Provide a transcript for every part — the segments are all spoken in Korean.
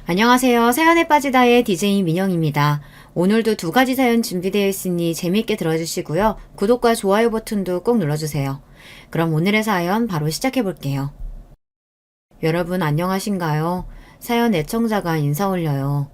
안녕하세요. 사연에 빠지다의 DJ 민영입니다. 오늘도 두 가지 사연 준비되어 있으니 재미있게 들어주시고요. 구독과 좋아요 버튼도 꼭 눌러주세요. 그럼 오늘의 사연 바로 시작해 볼게요. 여러분 안녕하신가요? 사연 애청자가 인사 올려요.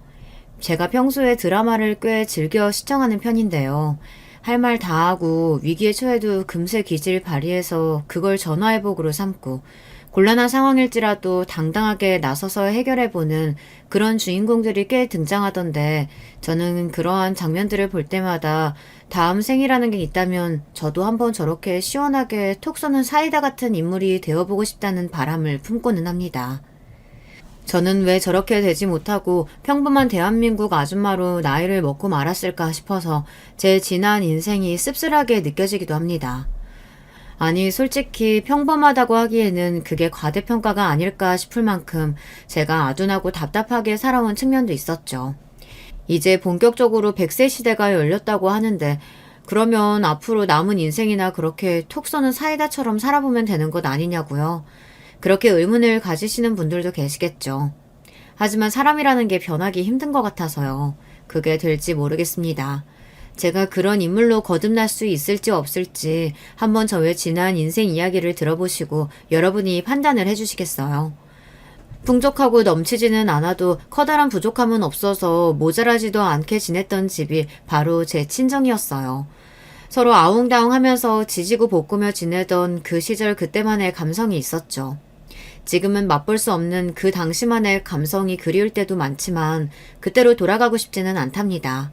제가 평소에 드라마를 꽤 즐겨 시청하는 편인데요. 할 말 다 하고 위기에 처해도 금세 기질 발휘해서 그걸 전화위복으로 삼고 곤란한 상황일지라도 당당하게 나서서 해결해보는 그런 주인공들이 꽤 등장하던데 저는 그러한 장면들을 볼 때마다 다음 생이라는 게 있다면 저도 한번 저렇게 시원하게 톡 쏘는 사이다 같은 인물이 되어보고 싶다는 바람을 품고는 합니다. 저는 왜 저렇게 되지 못하고 평범한 대한민국 아줌마로 나이를 먹고 말았을까 싶어서 제 지난 인생이 씁쓸하게 느껴지기도 합니다. 아니, 솔직히 평범하다고 하기에는 그게 과대평가가 아닐까 싶을 만큼 제가 아둔하고 답답하게 살아온 측면도 있었죠. 이제 본격적으로 100세 시대가 열렸다고 하는데 그러면 앞으로 남은 인생이나 그렇게 톡 쏘는 사이다처럼 살아보면 되는 것 아니냐고요. 그렇게 의문을 가지시는 분들도 계시겠죠. 하지만 사람이라는 게 변하기 힘든 것 같아서요. 그게 될지 모르겠습니다. 제가 그런 인물로 거듭날 수 있을지 없을지 한번 저의 지난 인생 이야기를 들어보시고 여러분이 판단을 해주시겠어요. 풍족하고 넘치지는 않아도 커다란 부족함은 없어서 모자라지도 않게 지냈던 집이 바로 제 친정이었어요. 서로 아웅다웅 하면서 지지고 볶으며 지내던 그 시절 그때만의 감성이 있었죠. 지금은 맛볼 수 없는 그 당시만의 감성이 그리울 때도 많지만 그때로 돌아가고 싶지는 않답니다.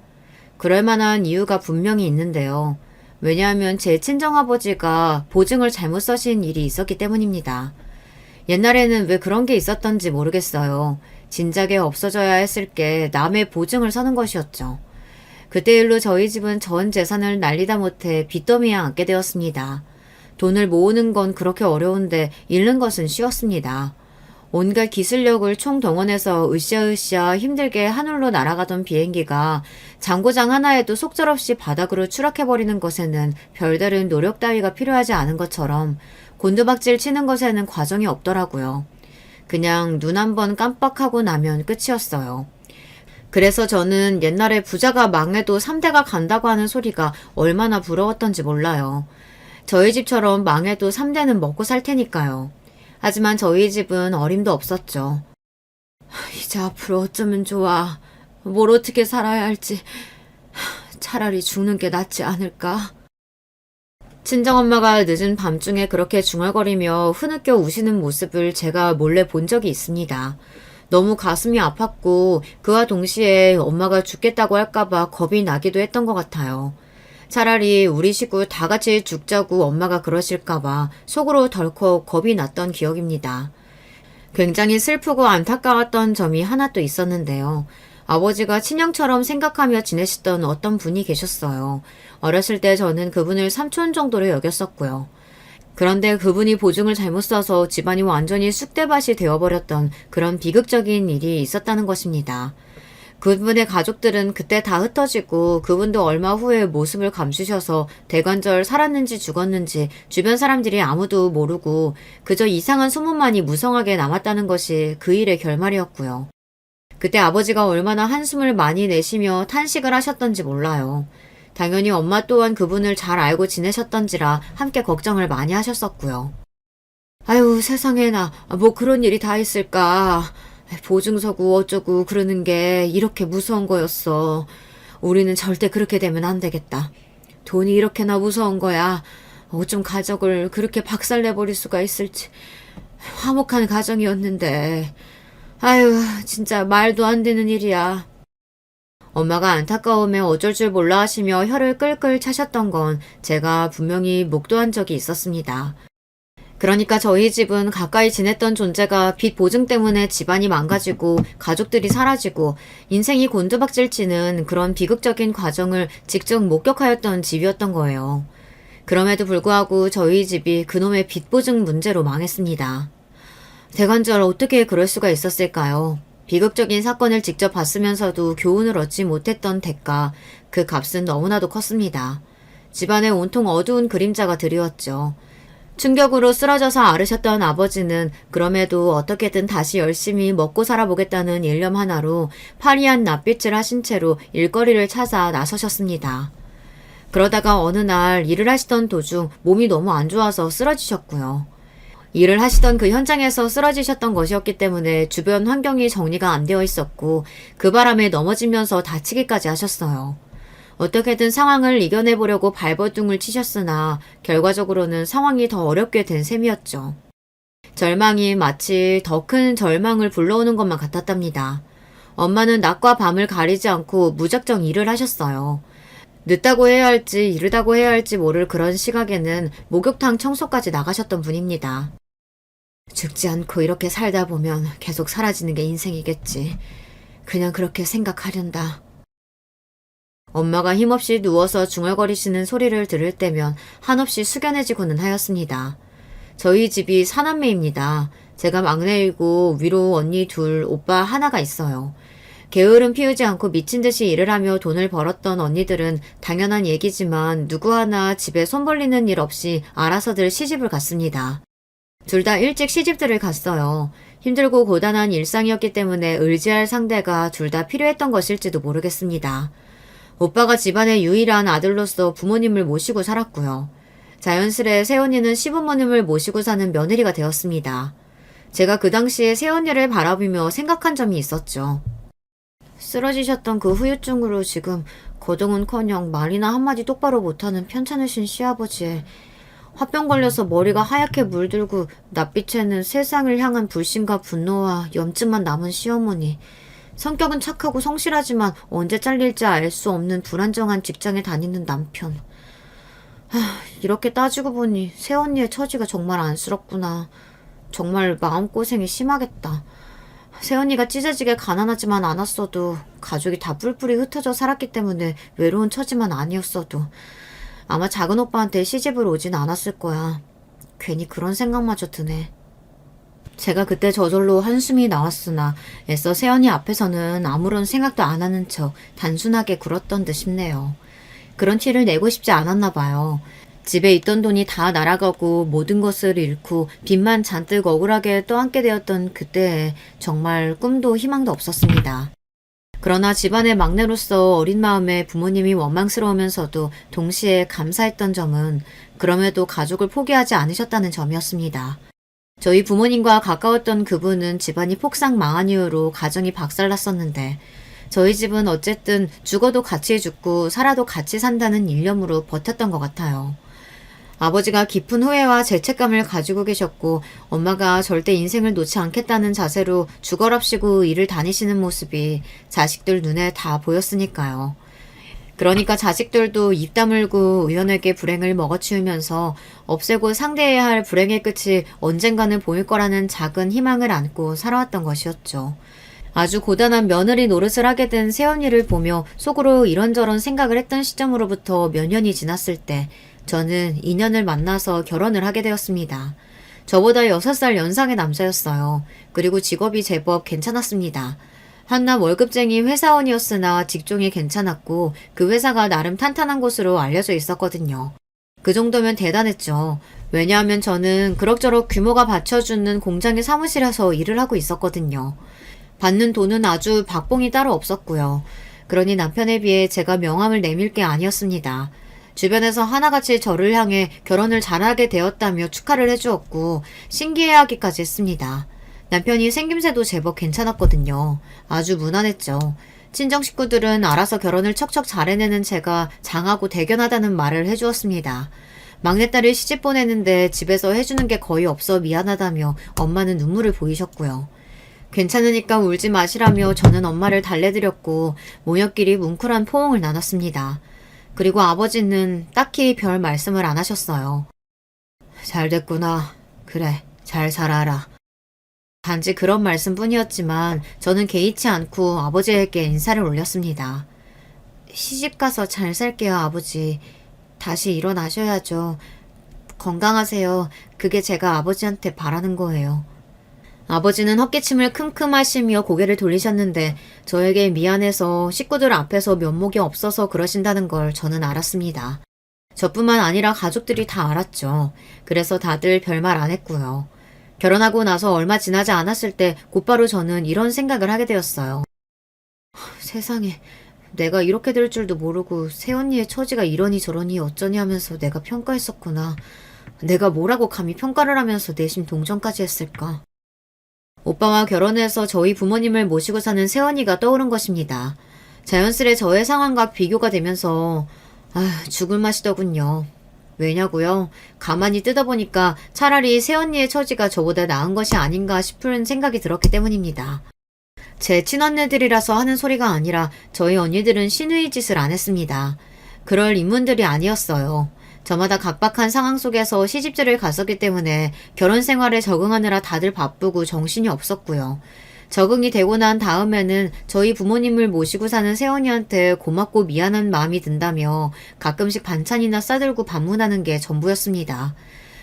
그럴 만한 이유가 분명히 있는데요. 왜냐하면 제 친정아버지가 보증을 잘못 써신 일이 있었기 때문입니다. 옛날에는 왜 그런 게 있었던지 모르겠어요. 진작에 없어져야 했을 게 남의 보증을 서는 것이었죠. 그때 일로 저희 집은 전 재산을 날리다 못해 빚더미에 앉게 되었습니다. 돈을 모으는 건 그렇게 어려운데 잃는 것은 쉬웠습니다. 온갖 기술력을 총동원해서 으쌰으쌰 힘들게 하늘로 날아가던 비행기가 장고장 하나에도 속절없이 바닥으로 추락해버리는 것에는 별다른 노력 따위가 필요하지 않은 것처럼 곤두박질 치는 것에는 과정이 없더라고요. 그냥 눈 한 번 깜빡하고 나면 끝이었어요. 그래서 저는 옛날에 부자가 망해도 3대가 간다고 하는 소리가 얼마나 부러웠던지 몰라요. 저희 집처럼 망해도 3대는 먹고 살 테니까요. 하지만 저희 집은 어림도 없었죠. 이제 앞으로 어쩌면 좋아. 뭘 어떻게 살아야 할지. 차라리 죽는 게 낫지 않을까? 친정엄마가 늦은 밤중에 그렇게 중얼거리며 흐느껴 우시는 모습을 제가 몰래 본 적이 있습니다. 너무 가슴이 아팠고 그와 동시에 엄마가 죽겠다고 할까봐 겁이 나기도 했던 것 같아요. 차라리 우리 식구 다 같이 죽자고 엄마가 그러실까봐 속으로 덜컥 겁이 났던 기억입니다. 굉장히 슬프고 안타까웠던 점이 하나 또 있었는데요. 아버지가 친형처럼 생각하며 지내시던 어떤 분이 계셨어요. 어렸을 때 저는 그분을 삼촌 정도로 여겼었고요. 그런데 그분이 보증을 잘못 써서 집안이 완전히 쑥대밭이 되어버렸던 그런 비극적인 일이 있었다는 것입니다. 그분의 가족들은 그때 다 흩어지고 그분도 얼마 후에 모습을 감추셔서 대관절 살았는지 죽었는지 주변 사람들이 아무도 모르고 그저 이상한 소문만이 무성하게 남았다는 것이 그 일의 결말이었고요. 그때 아버지가 얼마나 한숨을 많이 내쉬며 탄식을 하셨던지 몰라요. 당연히 엄마 또한 그분을 잘 알고 지내셨던지라 함께 걱정을 많이 하셨었고요. 아유 세상에나 뭐 그런 일이 다 있을까. 보증 서고 어쩌고 그러는 게 이렇게 무서운 거였어. 우리는 절대 그렇게 되면 안 되겠다. 돈이 이렇게나 무서운 거야. 어쩜 가족을 그렇게 박살내버릴 수가 있을지. 화목한 가정이었는데. 아유 진짜 말도 안 되는 일이야. 엄마가 안타까움에 어쩔 줄 몰라 하시며 혀를 끌끌 차셨던 건 제가 분명히 목도한 적이 있었습니다. 그러니까 저희 집은 가까이 지냈던 존재가 빚 보증 때문에 집안이 망가지고 가족들이 사라지고 인생이 곤두박질 치는 그런 비극적인 과정을 직접 목격하였던 집이었던 거예요. 그럼에도 불구하고 저희 집이 그놈의 빚 보증 문제로 망했습니다. 대관절 어떻게 그럴 수가 있었을까요? 비극적인 사건을 직접 봤으면서도 교훈을 얻지 못했던 대가, 그 값은 너무나도 컸습니다. 집안에 온통 어두운 그림자가 드리웠죠. 충격으로 쓰러져서 앓으셨던 아버지는 그럼에도 어떻게든 다시 열심히 먹고 살아보겠다는 일념 하나로 파리한 낯빛을 하신 채로 일거리를 찾아 나서셨습니다. 그러다가 어느 날 일을 하시던 도중 몸이 너무 안 좋아서 쓰러지셨고요. 일을 하시던 그 현장에서 쓰러지셨던 것이었기 때문에 주변 환경이 정리가 안 되어 있었고 그 바람에 넘어지면서 다치기까지 하셨어요. 어떻게든 상황을 이겨내보려고 발버둥을 치셨으나 결과적으로는 상황이 더 어렵게 된 셈이었죠. 절망이 마치 더 큰 절망을 불러오는 것만 같았답니다. 엄마는 낮과 밤을 가리지 않고 무작정 일을 하셨어요. 늦다고 해야 할지 이르다고 해야 할지 모를 그런 시각에는 목욕탕 청소까지 나가셨던 분입니다. 죽지 않고 이렇게 살다 보면 계속 사라지는 게 인생이겠지. 그냥 그렇게 생각하련다. 엄마가 힘없이 누워서 중얼거리시는 소리를 들을 때면 한없이 숙연해지고는 하였습니다. 저희 집이 사남매입니다. 제가 막내이고 위로 언니 둘, 오빠 하나가 있어요. 게으름 피우지 않고 미친 듯이 일을 하며 돈을 벌었던 언니들은 당연한 얘기지만 누구 하나 집에 손 벌리는 일 없이 알아서들 시집을 갔습니다. 둘 다 일찍 시집들을 갔어요. 힘들고 고단한 일상이었기 때문에 의지할 상대가 둘 다 필요했던 것일지도 모르겠습니다. 오빠가 집안의 유일한 아들로서 부모님을 모시고 살았고요. 자연스레 새언니는 시부모님을 모시고 사는 며느리가 되었습니다. 제가 그 당시에 새언니를 바라보며 생각한 점이 있었죠. 쓰러지셨던 그 후유증으로 지금 거동은커녕 말이나 한마디 똑바로 못하는 편찮으신 시아버지에 화병 걸려서 머리가 하얗게 물들고 낯빛에는 세상을 향한 불신과 분노와 염증만 남은 시어머니. 성격은 착하고 성실하지만 언제 잘릴지 알 수 없는 불안정한 직장에 다니는 남편. 이렇게 따지고 보니 새언니의 처지가 정말 안쓰럽구나. 정말 마음고생이 심하겠다. 새언니가 찢어지게 가난하지만 않았어도 가족이 다 뿔뿔이 흩어져 살았기 때문에 외로운 처지만 아니었어도 아마 작은 오빠한테 시집을 오진 않았을 거야. 괜히 그런 생각마저 드네. 제가 그때 저절로 한숨이 나왔으나 애써 새언니 앞에서는 아무런 생각도 안 하는 척 단순하게 굴었던 듯 싶네요. 그런 티를 내고 싶지 않았나 봐요. 집에 있던 돈이 다 날아가고 모든 것을 잃고 빚만 잔뜩 억울하게 떠안게 되었던 그때에 정말 꿈도 희망도 없었습니다. 그러나 집안의 막내로서 어린 마음에 부모님이 원망스러우면서도 동시에 감사했던 점은 그럼에도 가족을 포기하지 않으셨다는 점이었습니다. 저희 부모님과 가까웠던 그분은 집안이 폭삭 망한 이후로 가정이 박살났었는데 저희 집은 어쨌든 죽어도 같이 죽고 살아도 같이 산다는 일념으로 버텼던 것 같아요. 아버지가 깊은 후회와 죄책감을 가지고 계셨고 엄마가 절대 인생을 놓지 않겠다는 자세로 죽어랍시고 일을 다니시는 모습이 자식들 눈에 다 보였으니까요. 그러니까 자식들도 입 다물고 의원에게 불행을 먹어치우면서 없애고 상대해야 할 불행의 끝이 언젠가는 보일 거라는 작은 희망을 안고 살아왔던 것이었죠. 아주 고단한 며느리 노릇을 하게 된 새언니를 보며 속으로 이런저런 생각을 했던 시점으로부터 몇 년이 지났을 때 저는 인연을 만나서 결혼을 하게 되었습니다. 저보다 6살 연상의 남자였어요. 그리고 직업이 제법 괜찮았습니다. 한낱 월급쟁이 회사원이었으나 직종이 괜찮았고 그 회사가 나름 탄탄한 곳으로 알려져 있었거든요. 그 정도면 대단했죠. 왜냐하면 저는 그럭저럭 규모가 받쳐주는 공장의 사무실에서 일을 하고 있었거든요. 받는 돈은 아주 박봉이 따로 없었고요. 그러니 남편에 비해 제가 명함을 내밀 게 아니었습니다. 주변에서 하나같이 저를 향해 결혼을 잘하게 되었다며 축하를 해주었고 신기해하기까지 했습니다. 남편이 생김새도 제법 괜찮았거든요. 아주 무난했죠. 친정 식구들은 알아서 결혼을 척척 잘해내는 제가 장하고 대견하다는 말을 해주었습니다. 막내딸을 시집 보내는데 집에서 해주는 게 거의 없어 미안하다며 엄마는 눈물을 보이셨고요. 괜찮으니까 울지 마시라며 저는 엄마를 달래드렸고 모녀끼리 뭉클한 포옹을 나눴습니다. 그리고 아버지는 딱히 별 말씀을 안 하셨어요. 잘 됐구나. 그래, 잘 살아라. 단지 그런 말씀뿐이었지만 저는 개의치 않고 아버지에게 인사를 올렸습니다. 시집가서 잘 살게요, 아버지. 다시 일어나셔야죠. 건강하세요. 그게 제가 아버지한테 바라는 거예요. 아버지는 헛기침을 큼큼 하시며 고개를 돌리셨는데 저에게 미안해서 식구들 앞에서 면목이 없어서 그러신다는 걸 저는 알았습니다. 저뿐만 아니라 가족들이 다 알았죠. 그래서 다들 별말 안 했고요. 결혼하고 나서 얼마 지나지 않았을 때 곧바로 저는 이런 생각을 하게 되었어요. 세상에, 내가 이렇게 될 줄도 모르고 새언니의 처지가 이러니 저러니 어쩌니 하면서 내가 평가했었구나. 내가 뭐라고 감히 평가를 하면서 내심 동정까지 했을까. 오빠와 결혼해서 저희 부모님을 모시고 사는 새언니가 떠오른 것입니다. 자연스레 저의 상황과 비교가 되면서 죽을 맛이더군요. 왜냐고요? 가만히 뜯어보니까 차라리 새언니의 처지가 저보다 나은 것이 아닌가 싶은 생각이 들었기 때문입니다. 제 친언니들이라서 하는 소리가 아니라 저희 언니들은 신의 짓을 안 했습니다. 그럴 인문들이 아니었어요. 저마다 각박한 상황 속에서 시집들을 갔었기 때문에 결혼 생활에 적응하느라 다들 바쁘고 정신이 없었고요. 적응이 되고 난 다음에는 저희 부모님을 모시고 사는 새언니한테 고맙고 미안한 마음이 든다며 가끔씩 반찬이나 싸들고 방문하는 게 전부였습니다.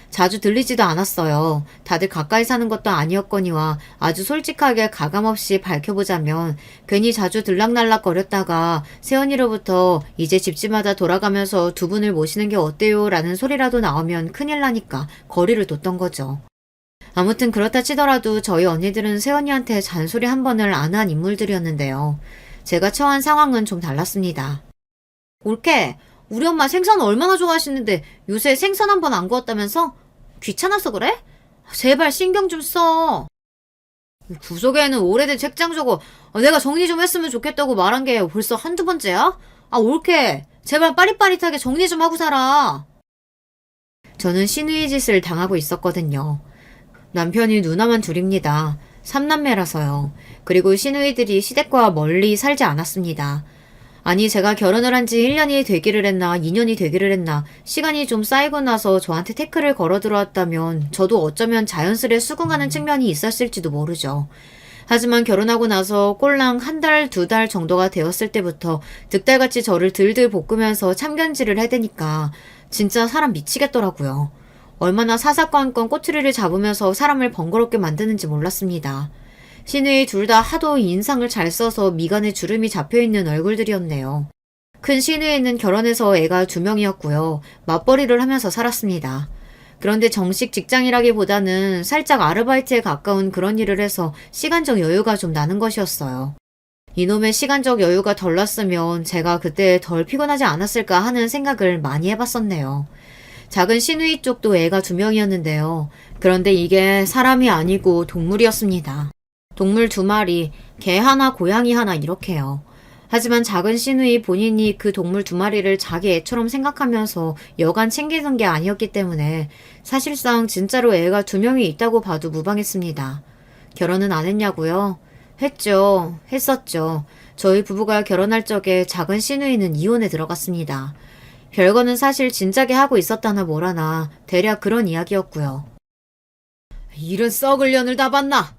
자주 들리지도 않았어요. 다들 가까이 사는 것도 아니었거니와 아주 솔직하게 가감없이 밝혀보자면 괜히 자주 들락날락 거렸다가 새언니로부터 이제 집집마다 돌아가면서 두 분을 모시는 게 어때요? 라는 소리라도 나오면 큰일 나니까 거리를 뒀던 거죠. 아무튼 그렇다 치더라도 저희 언니들은 새언니한테 잔소리 한 번을 안 한 인물들이었는데요. 제가 처한 상황은 좀 달랐습니다. 올케, 우리 엄마 생선 얼마나 좋아하시는데 요새 생선 한 번 안 구웠다면서? 귀찮아서 그래? 제발 신경 좀 써. 구석에는 오래된 책장 저거 내가 정리 좀 했으면 좋겠다고 말한 게 벌써 한두 번째야? 올케, 제발 빠릿빠릿하게 정리 좀 하고 살아. 저는 신의 짓을 당하고 있었거든요. 남편이 누나만 둘입니다. 3남매라서요. 그리고 시누이들이 시댁과 멀리 살지 않았습니다. 아니 제가 결혼을 한 지 1년이 되기를 했나 2년이 되기를 했나 시간이 좀 쌓이고 나서 저한테 태클을 걸어 들어왔다면 저도 어쩌면 자연스레 수긍하는 측면이 있었을지도 모르죠. 하지만 결혼하고 나서 꼴랑 한 달, 두 달 정도가 되었을 때부터 득달같이 저를 들들 볶으면서 참견질을 해대니까 진짜 사람 미치겠더라고요. 얼마나 사사건건 꼬투리를 잡으면서 사람을 번거롭게 만드는지 몰랐습니다. 시누이 둘 다 하도 인상을 잘 써서 미간에 주름이 잡혀있는 얼굴들이었네요. 큰 시누이는 결혼해서 애가 2명이었고요. 맞벌이를 하면서 살았습니다. 그런데 정식 직장이라기보다는 살짝 아르바이트에 가까운 그런 일을 해서 시간적 여유가 좀 나는 것이었어요. 이놈의 시간적 여유가 덜 났으면 제가 그때 덜 피곤하지 않았을까 하는 생각을 많이 해봤었네요. 작은 시누이 쪽도 애가 2명이었는데요. 그런데 이게 사람이 아니고 동물이었습니다. 동물 2마리, 개 하나, 고양이 하나 이렇게요. 하지만 작은 시누이 본인이 그 동물 2마리를 자기 애처럼 생각하면서 여간 챙기던 게 아니었기 때문에 사실상 진짜로 애가 2명이 있다고 봐도 무방했습니다. 결혼은 안 했냐고요? 했죠. 했었죠. 저희 부부가 결혼할 적에 작은 시누이는 이혼에 들어갔습니다. 별거는 사실 진작에 하고 있었다나 뭐라나 대략 그런 이야기였고요. 이런 썩을 년을 다 봤나?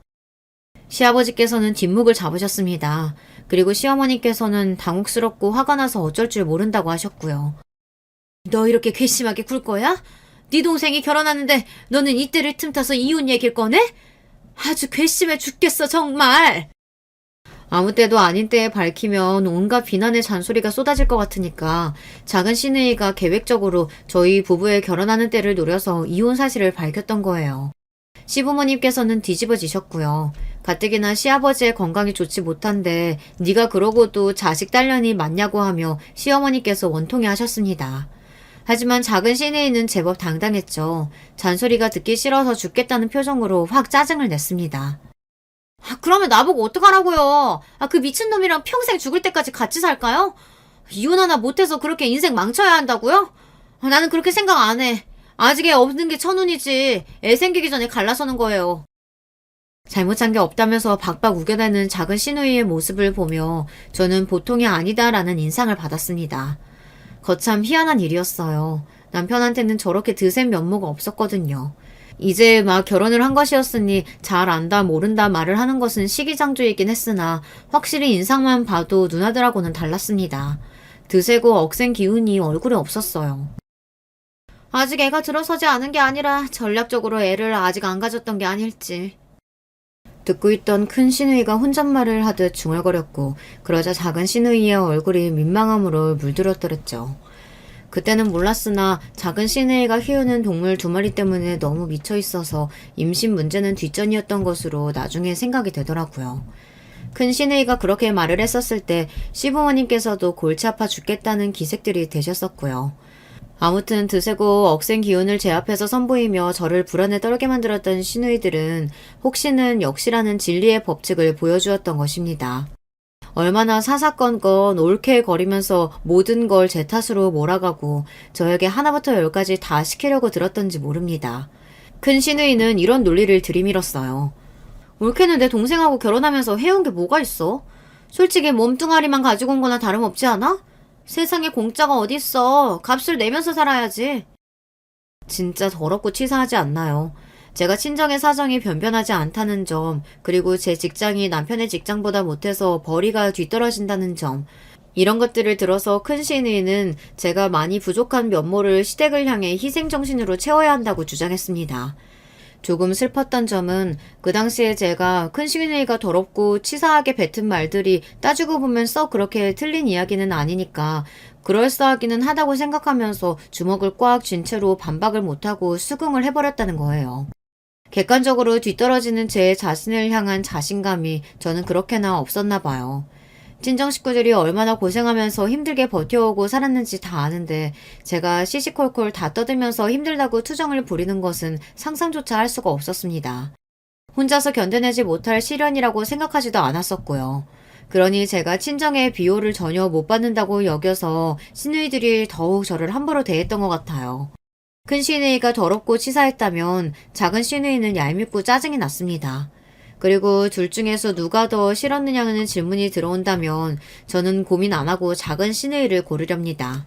시아버지께서는 뒷목을 잡으셨습니다. 그리고 시어머니께서는 당혹스럽고 화가 나서 어쩔 줄 모른다고 하셨고요. 너 이렇게 괘씸하게 굴 거야? 네 동생이 결혼하는데 너는 이때를 틈타서 이혼 얘기를 꺼내? 아주 괘씸해 죽겠어 정말. 아무 때도 아닌 때에 밝히면 온갖 비난의 잔소리가 쏟아질 것 같으니까 작은 시누이가 계획적으로 저희 부부의 결혼하는 때를 노려서 이혼 사실을 밝혔던 거예요. 시부모님께서는 뒤집어지셨고요. 가뜩이나 시아버지의 건강이 좋지 못한데 네가 그러고도 자식 딸년이 맞냐고 하며 시어머니께서 원통해 하셨습니다. 하지만 작은 시누이는 제법 당당했죠. 잔소리가 듣기 싫어서 죽겠다는 표정으로 확 짜증을 냈습니다. 그러면 나보고 어떡하라고요? 그 미친놈이랑 평생 죽을 때까지 같이 살까요? 이혼 하나 못해서 그렇게 인생 망쳐야 한다고요? 나는 그렇게 생각 안 해. 아직 애 없는 게 천운이지. 애 생기기 전에 갈라서는 거예요. 잘못한 게 없다면서 박박 우겨대는 작은 시누이의 모습을 보며 저는 보통이 아니다라는 인상을 받았습니다. 거참 희한한 일이었어요. 남편한테는 저렇게 드센 면모가 없었거든요. 이제 막 결혼을 한 것이었으니 잘 안다 모른다 말을 하는 것은 시기장조이긴 했으나 확실히 인상만 봐도 누나들하고는 달랐습니다. 드세고 억센 기운이 얼굴에 없었어요. 아직 애가 들어서지 않은 게 아니라 전략적으로 애를 아직 안 가졌던 게 아닐지. 듣고 있던 큰 시누이가 혼잣말을 하듯 중얼거렸고 그러자 작은 시누이의 얼굴이 민망함으로 물들었더랬죠. 그때는 몰랐으나 작은 시누이가 키우는 동물 2마리 때문에 너무 미쳐 있어서 임신 문제는 뒷전이었던 것으로 나중에 생각이 되더라고요. 큰 시누이가 그렇게 말을 했었을 때 시부모님께서도 골치 아파 죽겠다는 기색들이 되셨었고요. 아무튼 드세고 억센 기운을 제 앞에서 선보이며 저를 불안에 떨게 만들었던 시누이들은 혹시는 역시라는 진리의 법칙을 보여주었던 것입니다. 얼마나 사사건건 올케거리면서 모든 걸 제 탓으로 몰아가고 저에게 하나부터 열까지 다 시키려고 들었던지 모릅니다. 큰 시누이는 이런 논리를 들이밀었어요. 올케는 내 동생하고 결혼하면서 해온 게 뭐가 있어? 솔직히 몸뚱아리만 가지고 온 거나 다름없지 않아? 세상에 공짜가 어딨어. 값을 내면서 살아야지. 진짜 더럽고 치사하지 않나요? 제가 친정의 사정이 변변하지 않다는 점, 그리고 제 직장이 남편의 직장보다 못해서 벌이가 뒤떨어진다는 점, 이런 것들을 들어서 큰 시누이는 제가 많이 부족한 면모를 시댁을 향해 희생정신으로 채워야 한다고 주장했습니다. 조금 슬펐던 점은 그 당시에 제가 큰 시누이가 더럽고 치사하게 뱉은 말들이 따지고 보면 썩 그렇게 틀린 이야기는 아니니까 그럴싸하기는 하다고 생각하면서 주먹을 꽉 쥔 채로 반박을 못하고 수긍을 해버렸다는 거예요. 객관적으로 뒤떨어지는 제 자신을 향한 자신감이 저는 그렇게나 없었나 봐요. 친정 식구들이 얼마나 고생하면서 힘들게 버텨오고 살았는지 다 아는데 제가 시시콜콜 다 떠들면서 힘들다고 투정을 부리는 것은 상상조차 할 수가 없었습니다. 혼자서 견뎌내지 못할 시련이라고 생각하지도 않았었고요. 그러니 제가 친정의 비호를 전혀 못 받는다고 여겨서 시누이들이 더욱 저를 함부로 대했던 것 같아요. 큰 시누이가 더럽고 치사했다면 작은 시누이는 얄밉고 짜증이 났습니다. 그리고 둘 중에서 누가 더 싫었느냐는 질문이 들어온다면 저는 고민 안 하고 작은 시누이를 고르렵니다.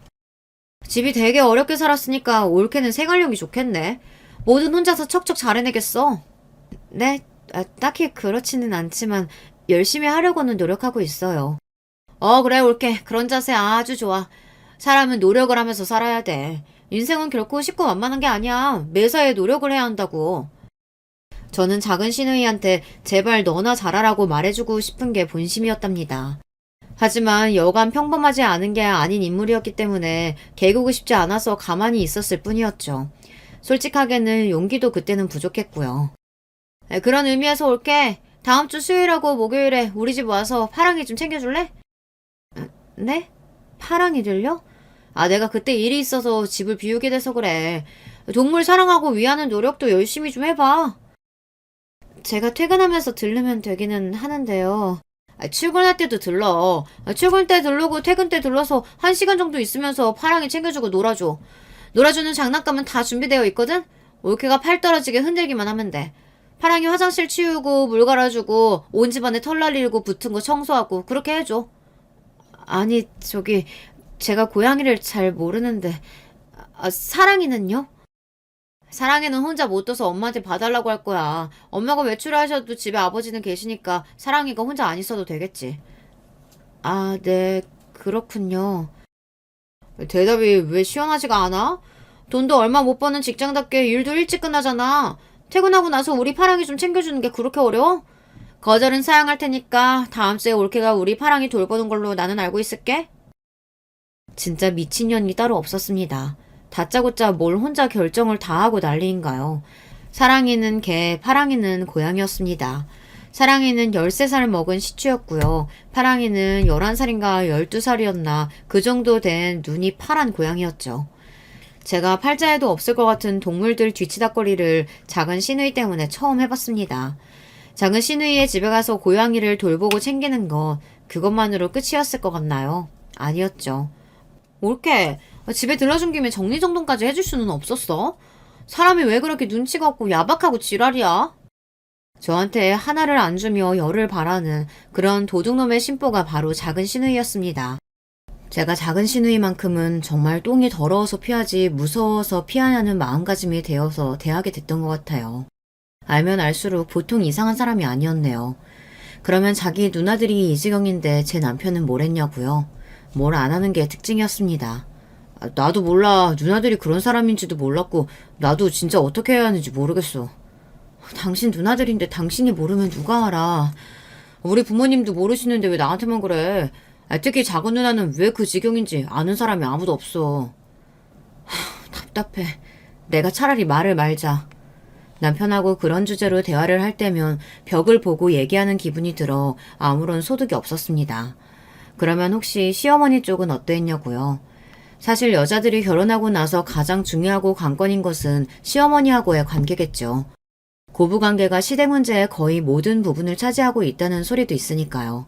집이 되게 어렵게 살았으니까 올케는 생활력이 좋겠네. 뭐든 혼자서 척척 잘해내겠어. 네, 딱히 그렇지는 않지만 열심히 하려고는 노력하고 있어요. 그래 올케. 그런 자세 아주 좋아. 사람은 노력을 하면서 살아야 돼. 인생은 결코 쉽고 만만한 게 아니야. 매사에 노력을 해야 한다고. 저는 작은 시누이한테 제발 너나 잘하라고 말해주고 싶은 게 본심이었답니다. 하지만 여간 평범하지 않은 게 아닌 인물이었기 때문에 개구고 싶지 않아서 가만히 있었을 뿐이었죠. 솔직하게는 용기도 그때는 부족했고요. 그런 의미에서 올게. 다음 주 수요일하고 목요일에 우리 집 와서 파랑이 좀 챙겨줄래? 네? 파랑이를요? 내가 그때 일이 있어서 집을 비우게 돼서 그래. 동물 사랑하고 위하는 노력도 열심히 좀 해봐. 제가 퇴근하면서 들르면 되기는 하는데요. 출근할 때도 들러. 출근 때 들르고 퇴근 때 들러서 1시간 정도 있으면서 파랑이 챙겨주고 놀아줘. 놀아주는 장난감은 다 준비되어 있거든? 올케가 팔 떨어지게 흔들기만 하면 돼. 파랑이 화장실 치우고 물 갈아주고 온 집안에 털 날리고 붙은 거 청소하고 그렇게 해줘. 아니 제가 고양이를 잘 모르는데 사랑이는요? 사랑이는 혼자 못 둬서 엄마한테 봐달라고 할 거야. 엄마가 외출하셔도 집에 아버지는 계시니까 사랑이가 혼자 안 있어도 되겠지. 네, 그렇군요. 대답이 왜 시원하지가 않아? 돈도 얼마 못 버는 직장답게 일도 일찍 끝나잖아. 퇴근하고 나서 우리 파랑이 좀 챙겨주는 게 그렇게 어려워? 거절은 사양할 테니까 다음 주에 올케가 우리 파랑이 돌보는 걸로 나는 알고 있을게. 진짜 미친년이 따로 없었습니다. 다짜고짜 뭘 혼자 결정을 다 하고 난리인가요? 사랑이는 개, 파랑이는 고양이였습니다. 사랑이는 13살 먹은 시추였고요. 파랑이는 11살인가 12살이었나 그 정도 된 눈이 파란 고양이였죠. 제가 팔자에도 없을 것 같은 동물들 뒤치다거리를 작은 시누이 때문에 처음 해봤습니다. 작은 시누이의 집에 가서 고양이를 돌보고 챙기는 것, 그것만으로 끝이었을 것 같나요? 아니었죠. 올케, 집에 들러준 김에 정리정돈까지 해줄 수는 없었어? 사람이 왜 그렇게 눈치가 없고 야박하고 지랄이야? 저한테 하나를 안 주며 열을 바라는 그런 도둑놈의 심보가 바로 작은 시누이였습니다. 제가 작은 시누이만큼은 정말 똥이 더러워서 피하지 무서워서 피하냐는 마음가짐이 되어서 대하게 됐던 것 같아요. 알면 알수록 보통 이상한 사람이 아니었네요. 그러면 자기 누나들이 이 지경인데 제 남편은 뭘 했냐고요? 뭘 안 하는 게 특징이었습니다. 나도 몰라. 누나들이 그런 사람인지도 몰랐고 나도 진짜 어떻게 해야 하는지 모르겠어. 당신 누나들인데 당신이 모르면 누가 알아. 우리 부모님도 모르시는데 왜 나한테만 그래. 특히 작은 누나는 왜 그 지경인지 아는 사람이 아무도 없어. 답답해. 내가 차라리 말을 말자. 남편하고 그런 주제로 대화를 할 때면 벽을 보고 얘기하는 기분이 들어 아무런 소득이 없었습니다. 그러면 혹시 시어머니 쪽은 어떠했냐고요? 사실 여자들이 결혼하고 나서 가장 중요하고 관건인 것은 시어머니하고의 관계겠죠. 고부관계가 시대 문제의 거의 모든 부분을 차지하고 있다는 소리도 있으니까요.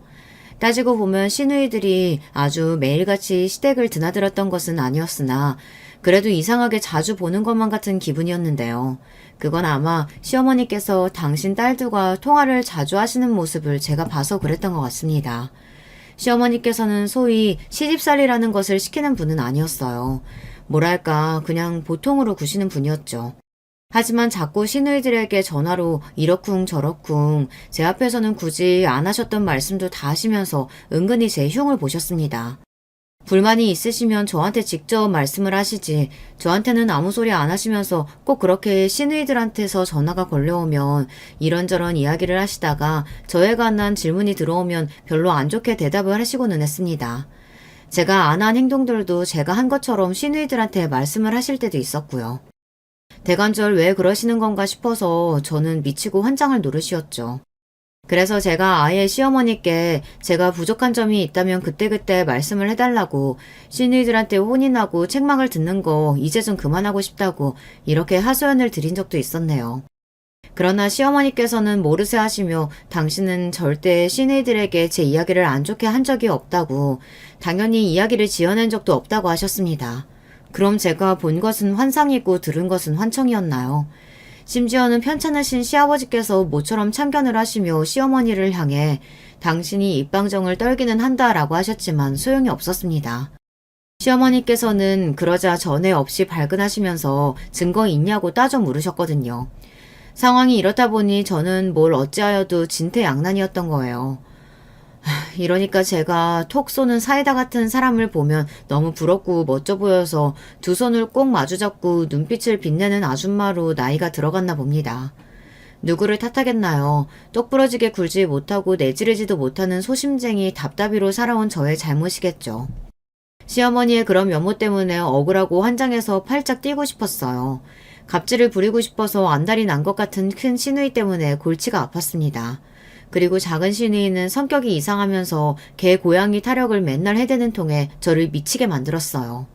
따지고 보면 시누이들이 아주 매일같이 시댁을 드나들었던 것은 아니었으나 그래도 이상하게 자주 보는 것만 같은 기분이었는데요. 그건 아마 시어머니께서 당신 딸들과 통화를 자주 하시는 모습을 제가 봐서 그랬던 것 같습니다. 시어머니께서는 소위 시집살이라는 것을 시키는 분은 아니었어요. 뭐랄까 그냥 보통으로 구시는 분이었죠. 하지만 자꾸 시누이들에게 전화로 이러쿵 저러쿵 제 앞에서는 굳이 안 하셨던 말씀도 다 하시면서 은근히 제 흉을 보셨습니다. 불만이 있으시면 저한테 직접 말씀을 하시지 저한테는 아무 소리 안 하시면서 꼭 그렇게 시누이들한테서 전화가 걸려오면 이런저런 이야기를 하시다가 저에 관한 질문이 들어오면 별로 안 좋게 대답을 하시고는 했습니다. 제가 안 한 행동들도 제가 한 것처럼 시누이들한테 말씀을 하실 때도 있었고요. 대관절 왜 그러시는 건가 싶어서 저는 미치고 환장을 노릇이었죠. 그래서 제가 아예 시어머니께 제가 부족한 점이 있다면 그때그때 말씀을 해달라고 시누이들한테 혼인하고 책망을 듣는 거 이제 좀 그만하고 싶다고 이렇게 하소연을 드린 적도 있었네요. 그러나 시어머니께서는 모르쇠 하시며 당신은 절대 시누이들에게 제 이야기를 안 좋게 한 적이 없다고 당연히 이야기를 지어낸 적도 없다고 하셨습니다. 그럼 제가 본 것은 환상이고 들은 것은 환청이었나요? 심지어는 편찮으신 시아버지께서 모처럼 참견을 하시며 시어머니를 향해 당신이 입방정을 떨기는 한다라고 하셨지만 소용이 없었습니다. 시어머니께서는 그러자 전에 없이 발끈하시면서 증거 있냐고 따져 물으셨거든요. 상황이 이렇다 보니 저는 뭘 어찌하여도 진퇴양난이었던 거예요. 이러니까 제가 톡 쏘는 사이다 같은 사람을 보면 너무 부럽고 멋져 보여서 두 손을 꼭 마주잡고 눈빛을 빛내는 아줌마로 나이가 들어갔나 봅니다. 누구를 탓하겠나요? 똑부러지게 굴지 못하고 내지르지도 못하는 소심쟁이 답답이로 살아온 저의 잘못이겠죠. 시어머니의 그런 면모 때문에 억울하고 환장해서 팔짝 뛰고 싶었어요. 갑질을 부리고 싶어서 안달이 난 것 같은 큰 시누이 때문에 골치가 아팠습니다. 그리고 작은 시누이는 성격이 이상하면서 개 고양이 타령을 맨날 해대는 통에 저를 미치게 만들었어요.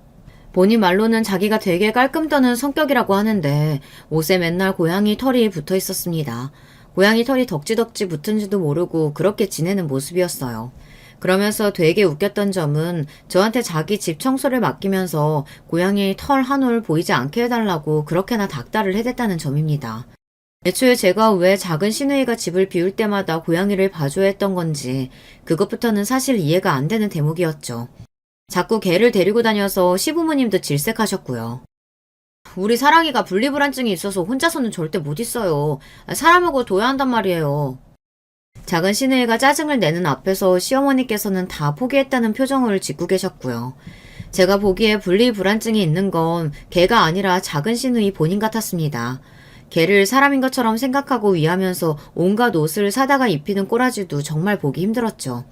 본인 말로는 자기가 되게 깔끔 떠는 성격이라고 하는데 옷에 맨날 고양이 털이 붙어 있었습니다. 고양이 털이 덕지덕지 붙은지도 모르고 그렇게 지내는 모습이었어요. 그러면서 되게 웃겼던 점은 저한테 자기 집 청소를 맡기면서 고양이 털 한 올 보이지 않게 해달라고 그렇게나 닥달을 해댔다는 점입니다. 애초에 제가 왜 작은 시누이가 집을 비울 때마다 고양이를 봐줘야 했던 건지 그것부터는 사실 이해가 안 되는 대목이었죠. 자꾸 개를 데리고 다녀서 시부모님도 질색하셨고요. 우리 사랑이가 분리불안증이 있어서 혼자서는 절대 못 있어요. 사람하고 둬야 한단 말이에요. 작은 시누이가 짜증을 내는 앞에서 시어머니께서는 다 포기했다는 표정을 짓고 계셨고요. 제가 보기에 분리불안증이 있는 건 개가 아니라 작은 시누이 본인 같았습니다. 개를 사람인 것처럼 생각하고 위하면서 온갖 옷을 사다가 입히는 꼬라지도 정말 보기 힘들었죠.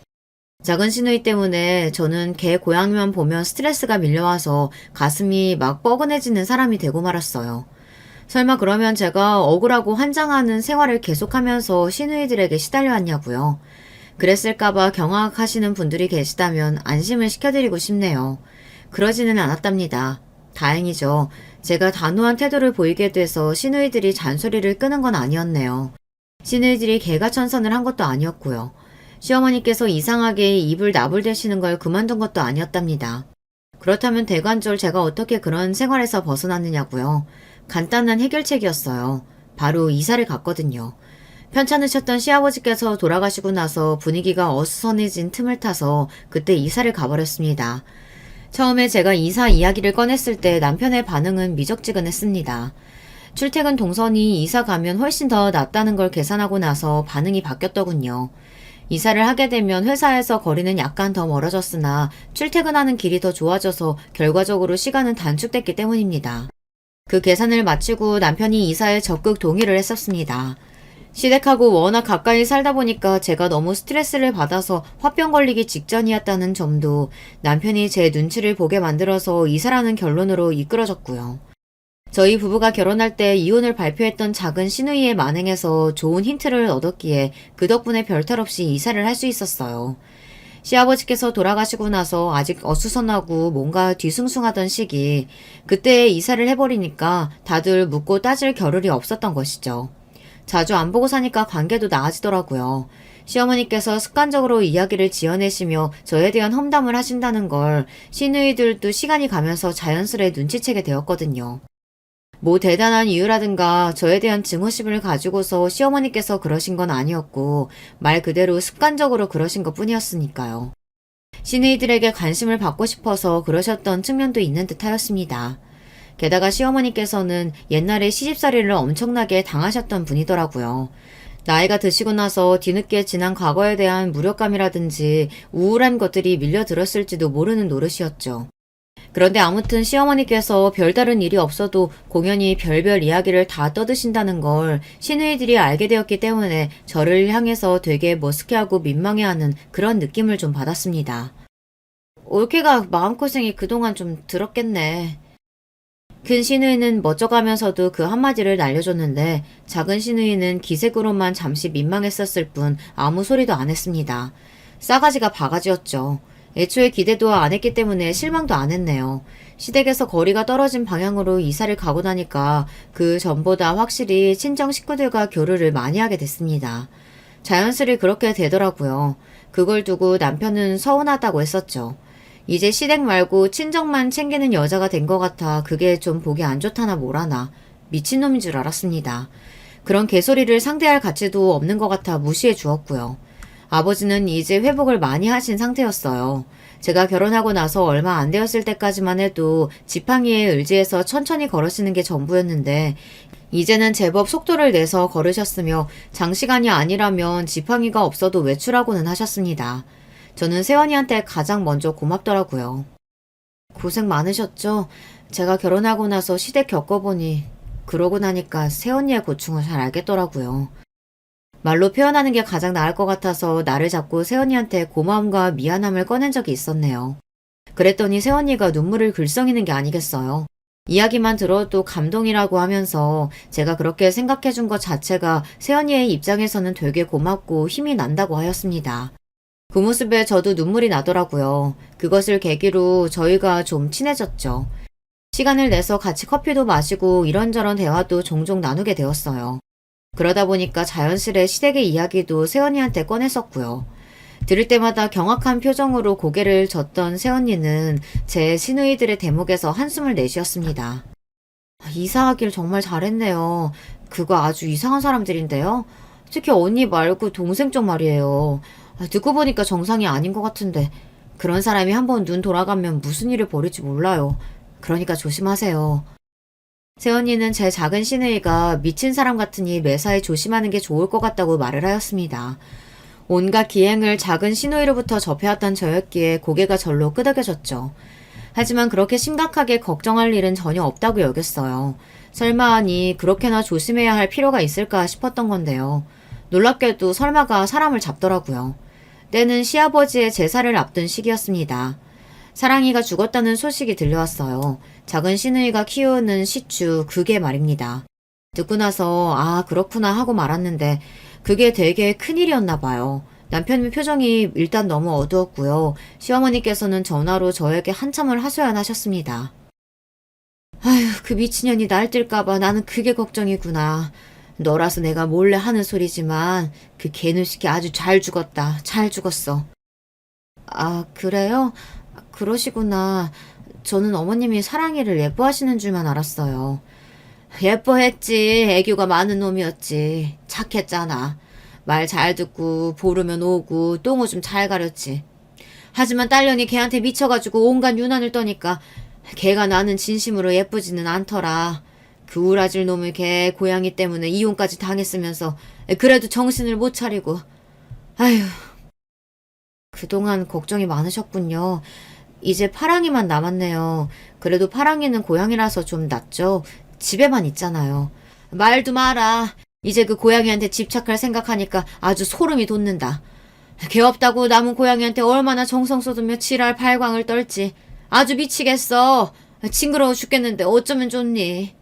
작은 시누이 때문에 저는 개 고양이만 보면 스트레스가 밀려와서 가슴이 막 뻐근해지는 사람이 되고 말았어요. 설마 그러면 제가 억울하고 환장하는 생활을 계속하면서 시누이들에게 시달려왔냐고요. 그랬을까봐 경악하시는 분들이 계시다면 안심을 시켜드리고 싶네요. 그러지는 않았답니다. 다행이죠. 제가 단호한 태도를 보이게 돼서 시누이들이 잔소리를 끄는 건 아니었네요. 시누이들이 개가천선을 한 것도 아니었고요. 시어머니께서 이상하게 입을 나불대시는 걸 그만둔 것도 아니었답니다. 그렇다면 대관절 제가 어떻게 그런 생활에서 벗어났느냐고요. 간단한 해결책이었어요. 바로 이사를 갔거든요. 편찮으셨던 시아버지께서 돌아가시고 나서 분위기가 어수선해진 틈을 타서 그때 이사를 가버렸습니다. 처음에 제가 이사 이야기를 꺼냈을 때 남편의 반응은 미적지근했습니다. 출퇴근 동선이 이사 가면 훨씬 더 낫다는 걸 계산하고 나서 반응이 바뀌었더군요. 이사를 하게 되면 회사에서 거리는 약간 더 멀어졌으나 출퇴근하는 길이 더 좋아져서 결과적으로 시간은 단축됐기 때문입니다. 그 계산을 마치고 남편이 이사에 적극 동의를 했었습니다. 시댁하고 워낙 가까이 살다 보니까 제가 너무 스트레스를 받아서 화병 걸리기 직전이었다는 점도 남편이 제 눈치를 보게 만들어서 이사라는 결론으로 이끌어졌고요. 저희 부부가 결혼할 때 이혼을 발표했던 작은 시누이의 만행에서 좋은 힌트를 얻었기에 그 덕분에 별탈 없이 이사를 할 수 있었어요. 시아버지께서 돌아가시고 나서 아직 어수선하고 뭔가 뒤숭숭하던 시기, 그때에 이사를 해버리니까 다들 묻고 따질 겨를이 없었던 것이죠. 자주 안 보고 사니까 관계도 나아지더라고요. 시어머니께서 습관적으로 이야기를 지어내시며 저에 대한 험담을 하신다는 걸 시누이들도 시간이 가면서 자연스레 눈치채게 되었거든요. 뭐 대단한 이유라든가 저에 대한 증오심을 가지고서 시어머니께서 그러신 건 아니었고 말 그대로 습관적으로 그러신 것 뿐이었으니까요. 시누이들에게 관심을 받고 싶어서 그러셨던 측면도 있는 듯 하였습니다. 게다가 시어머니께서는 옛날에 시집살이를 엄청나게 당하셨던 분이더라고요. 나이가 드시고 나서 뒤늦게 지난 과거에 대한 무력감이라든지 우울한 것들이 밀려들었을지도 모르는 노릇이었죠. 그런데 아무튼 시어머니께서 별다른 일이 없어도 공연히 별별 이야기를 다 떠드신다는 걸 시누이들이 알게 되었기 때문에 저를 향해서 되게 머쓱해하고 민망해하는 그런 느낌을 좀 받았습니다. 올케가 마음고생이 그동안 좀 들었겠네. 큰 시누이는 멋져가면서도 그 한마디를 날려줬는데 작은 시누이는 기색으로만 잠시 민망했었을 뿐 아무 소리도 안 했습니다. 싸가지가 바가지였죠. 애초에 기대도 안 했기 때문에 실망도 안 했네요. 시댁에서 거리가 떨어진 방향으로 이사를 가고 나니까 그 전보다 확실히 친정 식구들과 교류를 많이 하게 됐습니다. 자연스레 그렇게 되더라고요. 그걸 두고 남편은 서운하다고 했었죠. 이제 시댁 말고 친정만 챙기는 여자가 된 것 같아 그게 좀 보기 안 좋다나 뭐라나. 미친놈인 줄 알았습니다. 그런 개소리를 상대할 가치도 없는 것 같아 무시해 주었고요. 아버지는 이제 회복을 많이 하신 상태였어요. 제가 결혼하고 나서 얼마 안 되었을 때까지만 해도 지팡이에 의지해서 천천히 걸으시는 게 전부였는데 이제는 제법 속도를 내서 걸으셨으며 장시간이 아니라면 지팡이가 없어도 외출하고는 하셨습니다. 저는 세원이한테 가장 먼저 고맙더라고요. 고생 많으셨죠? 제가 결혼하고 나서 시댁 겪어보니 그러고 나니까 세원이의 고충을 잘 알겠더라고요. 말로 표현하는 게 가장 나을 것 같아서 나를 잡고 세원이한테 고마움과 미안함을 꺼낸 적이 있었네요. 그랬더니 세원이가 눈물을 글썽이는 게 아니겠어요. 이야기만 들어도 감동이라고 하면서 제가 그렇게 생각해 준 것 자체가 세원이의 입장에서는 되게 고맙고 힘이 난다고 하였습니다. 그 모습에 저도 눈물이 나더라고요. 그것을 계기로 저희가 좀 친해졌죠. 시간을 내서 같이 커피도 마시고 이런저런 대화도 종종 나누게 되었어요. 그러다 보니까 자연스레 시댁의 이야기도 세언니한테 꺼냈었고요. 들을 때마다 경악한 표정으로 고개를 젓던 세언니는 제 시누이들의 대목에서 한숨을 내쉬었습니다. 이사하길 정말 잘했네요. 그거 아주 이상한 사람들인데요. 특히 언니 말고 동생 쪽 말이에요. 듣고 보니까 정상이 아닌 것 같은데 그런 사람이 한번 눈 돌아가면 무슨 일을 벌일지 몰라요. 그러니까 조심하세요. 세언니는 제 작은 시누이가 미친 사람 같으니 매사에 조심하는 게 좋을 것 같다고 말을 하였습니다. 온갖 기행을 작은 시누이로부터 접해왔던 저였기에 고개가 절로 끄덕여졌죠. 하지만 그렇게 심각하게 걱정할 일은 전혀 없다고 여겼어요. 설마 하니 그렇게나 조심해야 할 필요가 있을까 싶었던 건데요. 놀랍게도 설마가 사람을 잡더라고요. 때는 시아버지의 제사를 앞둔 시기였습니다. 사랑이가 죽었다는 소식이 들려왔어요. 작은 시누이가 키우는 시추, 그게 말입니다. 듣고 나서 아 그렇구나 하고 말았는데 그게 되게 큰일이었나 봐요. 남편의 표정이 일단 너무 어두웠고요. 시어머니께서는 전화로 저에게 한참을 하소연하셨습니다. 아휴 그 미친년이 날뛸까봐 나는 그게 걱정이구나. 너라서 내가 몰래 하는 소리지만 그 개누식이 아주 잘 죽었다. 잘 죽었어. 아 그래요? 그러시구나. 저는 어머님이 사랑이를 예뻐하시는 줄만 알았어요. 예뻐했지. 애교가 많은 놈이었지. 착했잖아. 말 잘 듣고 보르면 오고 똥오줌 잘 가렸지. 하지만 딸년이 걔한테 미쳐가지고 온갖 유난을 떠니까 걔가 나는 진심으로 예쁘지는 않더라. 그 우라질 놈의 걔 고양이 때문에 이혼까지 당했으면서 그래도 정신을 못 차리고. 아휴. 그동안 걱정이 많으셨군요. 이제 파랑이만 남았네요. 그래도 파랑이는 고양이라서 좀 낫죠. 집에만 있잖아요. 말도 마라. 이제 그 고양이한테 집착할 생각하니까 아주 소름이 돋는다. 개 없다고 남은 고양이한테 얼마나 정성 쏟으며 지랄 발광을 떨지. 아주 미치겠어. 징그러워 죽겠는데 어쩌면 좋니.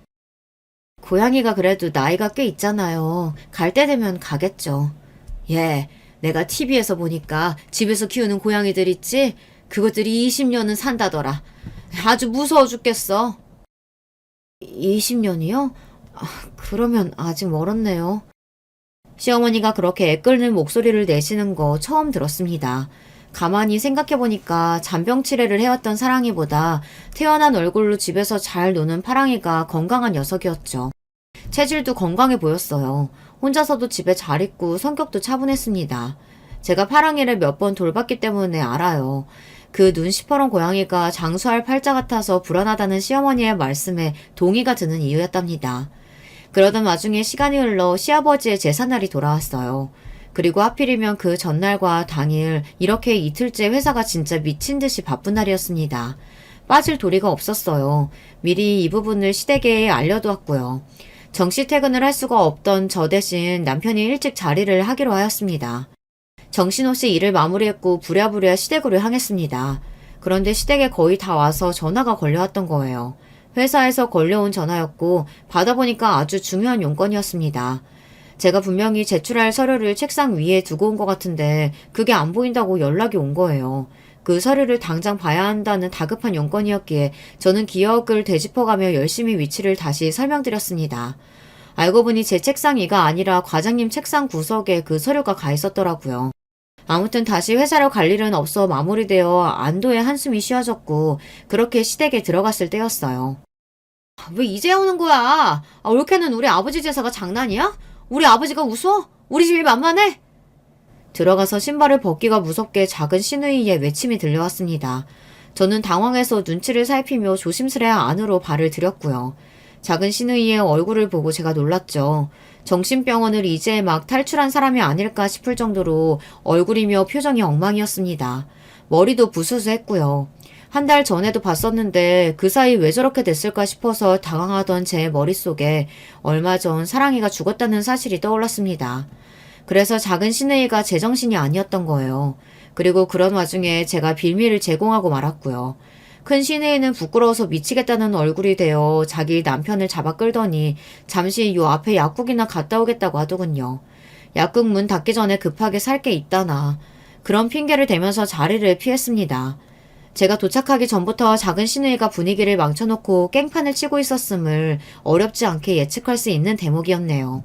고양이가 그래도 나이가 꽤 있잖아요. 갈 때 되면 가겠죠. 예, 내가 TV에서 보니까 집에서 키우는 고양이들 있지? 그것들이 20년은 산다더라. 아주 무서워 죽겠어. 20년이요? 그러면 아직 멀었네요. 시어머니가 그렇게 애끓는 목소리를 내시는 거 처음 들었습니다. 가만히 생각해보니까 잔병치레를 해왔던 사랑이보다 태어난 얼굴로 집에서 잘 노는 파랑이가 건강한 녀석이었죠. 체질도 건강해 보였어요. 혼자서도 집에 잘 있고 성격도 차분했습니다. 제가 파랑이를 몇 번 돌봤기 때문에 알아요. 그 눈 시퍼런 고양이가 장수할 팔자 같아서 불안하다는 시어머니의 말씀에 동의가 드는 이유였답니다. 그러던 와중에 시간이 흘러 시아버지의 제삿날이 돌아왔어요. 그리고 하필이면 그 전날과 당일 이렇게 이틀째 회사가 진짜 미친 듯이 바쁜 날이었습니다. 빠질 도리가 없었어요. 미리 이 부분을 시댁에 알려두었고요. 정시 퇴근을 할 수가 없던 저 대신 남편이 일찍 자리를 하기로 하였습니다. 정신없이 일을 마무리했고 부랴부랴 시댁으로 향했습니다. 그런데 시댁에 거의 다 와서 전화가 걸려왔던 거예요. 회사에서 걸려온 전화였고 받아보니까 아주 중요한 용건이었습니다. 제가 분명히 제출할 서류를 책상 위에 두고 온 것 같은데 그게 안 보인다고 연락이 온 거예요. 그 서류를 당장 봐야 한다는 다급한 용건이었기에 저는 기억을 되짚어가며 열심히 위치를 다시 설명드렸습니다. 알고 보니 제 책상 위가 아니라 과장님 책상 구석에 그 서류가 가 있었더라고요. 아무튼 다시 회사로 갈 일은 없어 마무리되어 안도의 한숨이 쉬어졌고 그렇게 시댁에 들어갔을 때였어요. 왜 이제 오는 거야? 올케는 우리 아버지 제사가 장난이야? 우리 아버지가 웃어? 우리 집이 만만해? 들어가서 신발을 벗기가 무섭게 작은 시누이의 외침이 들려왔습니다. 저는 당황해서 눈치를 살피며 조심스레 안으로 발을 들였고요. 작은 시누이의 얼굴을 보고 제가 놀랐죠. 정신병원을 이제 막 탈출한 사람이 아닐까 싶을 정도로 얼굴이며 표정이 엉망이었습니다. 머리도 부스스했고요. 한 달 전에도 봤었는데 그 사이 왜 저렇게 됐을까 싶어서 당황하던 제 머릿속에 얼마 전 사랑이가 죽었다는 사실이 떠올랐습니다. 그래서 작은 시누이가 제정신이 아니었던 거예요. 그리고 그런 와중에 제가 빌미를 제공하고 말았고요. 큰 시내에는 부끄러워서 미치겠다는 얼굴이 되어 자기 남편을 잡아 끌더니 잠시 요 앞에 약국이나 갔다 오겠다고 하더군요. 약국 문 닫기 전에 급하게 살 게 있다나. 그런 핑계를 대면서 자리를 피했습니다. 제가 도착하기 전부터 작은 시누이가 분위기를 망쳐놓고 깽판을 치고 있었음을 어렵지 않게 예측할 수 있는 대목이었네요.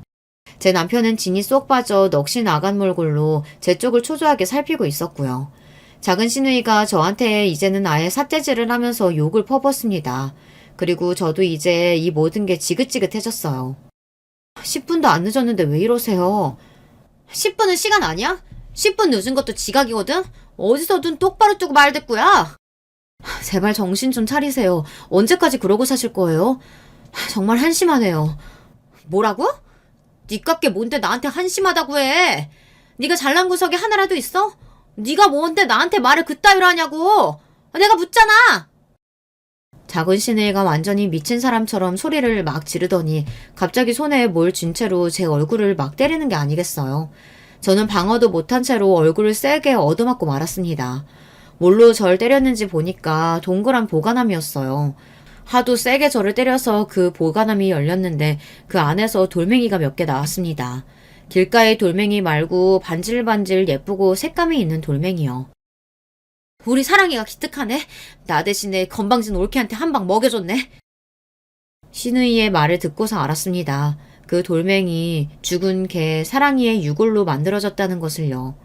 제 남편은 진이 쏙 빠져 넋이 나간 몰골로 제 쪽을 초조하게 살피고 있었고요. 작은 시누이가 저한테 이제는 아예 삿대질을 하면서 욕을 퍼붓습니다. 그리고 저도 이제 이 모든 게 지긋지긋해졌어요. 10분도 안 늦었는데 왜 이러세요? 10분은 시간 아니야? 10분 늦은 것도 지각이거든? 어디서 눈 똑바로 뜨고 말댔구야? 제발 정신 좀 차리세요. 언제까지 그러고 사실 거예요? 정말 한심하네요. 뭐라고? 니값게 뭔데 나한테 한심하다고 해? 네가 잘난 구석이 하나라도 있어? 네가 뭔데 나한테 말을 그따위로 하냐고! 내가 묻잖아! 작은 시누이가 완전히 미친 사람처럼 소리를 막 지르더니 갑자기 손에 뭘 쥔 채로 제 얼굴을 막 때리는 게 아니겠어요. 저는 방어도 못한 채로 얼굴을 세게 얻어맞고 말았습니다. 뭘로 절 때렸는지 보니까 동그란 보관함이었어요. 하도 세게 저를 때려서 그 보관함이 열렸는데 그 안에서 돌멩이가 몇 개 나왔습니다. 길가의 돌멩이 말고 반질반질 예쁘고 색감이 있는 돌멩이요. 우리 사랑이가 기특하네. 나 대신에 건방진 올케한테 한 방 먹여줬네. 시누이의 말을 듣고서 알았습니다. 그 돌멩이 죽은 개 사랑이의 유골로 만들어졌다는 것을요.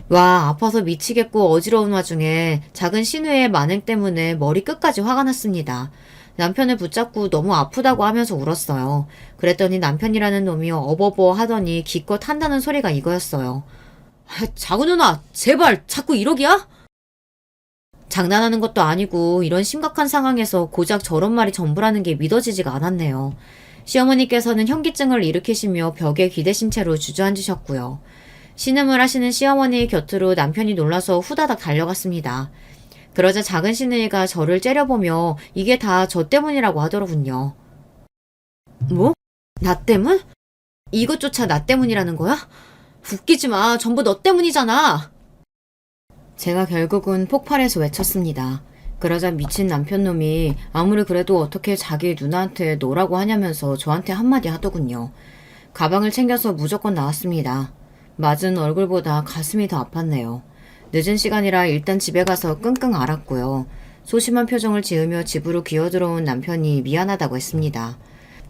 와, 아파서 미치겠고 어지러운 와중에 작은 시누이의 만행 때문에 머리 끝까지 화가 났습니다. 남편을 붙잡고 너무 아프다고 하면서 울었어요. 그랬더니 남편이라는 놈이 어버버 하더니 기껏 한다는 소리가 이거였어요. 작은 누나, 제발 자꾸 이러기야? 장난하는 것도 아니고 이런 심각한 상황에서 고작 저런 말이 전부라는 게 믿어지지가 않았네요. 시어머니께서는 현기증을 일으키시며 벽에 기대신 채로 주저앉으셨고요. 신음을 하시는 시어머니 곁으로 남편이 놀라서 후다닥 달려갔습니다. 그러자 작은 시누이가 저를 째려보며 이게 다 저 때문이라고 하더군요. 뭐? 나 때문? 이것조차 나 때문이라는 거야? 웃기지 마. 전부 너 때문이잖아. 제가 결국은 폭발해서 외쳤습니다. 그러자 미친 남편놈이 아무리 그래도 어떻게 자기 누나한테 너라고 하냐면서 저한테 한마디 하더군요. 가방을 챙겨서 무조건 나왔습니다. 맞은 얼굴보다 가슴이 더 아팠네요. 늦은 시간이라 일단 집에 가서 끙끙 앓았고요. 소심한 표정을 지으며 집으로 기어들어온 남편이 미안하다고 했습니다.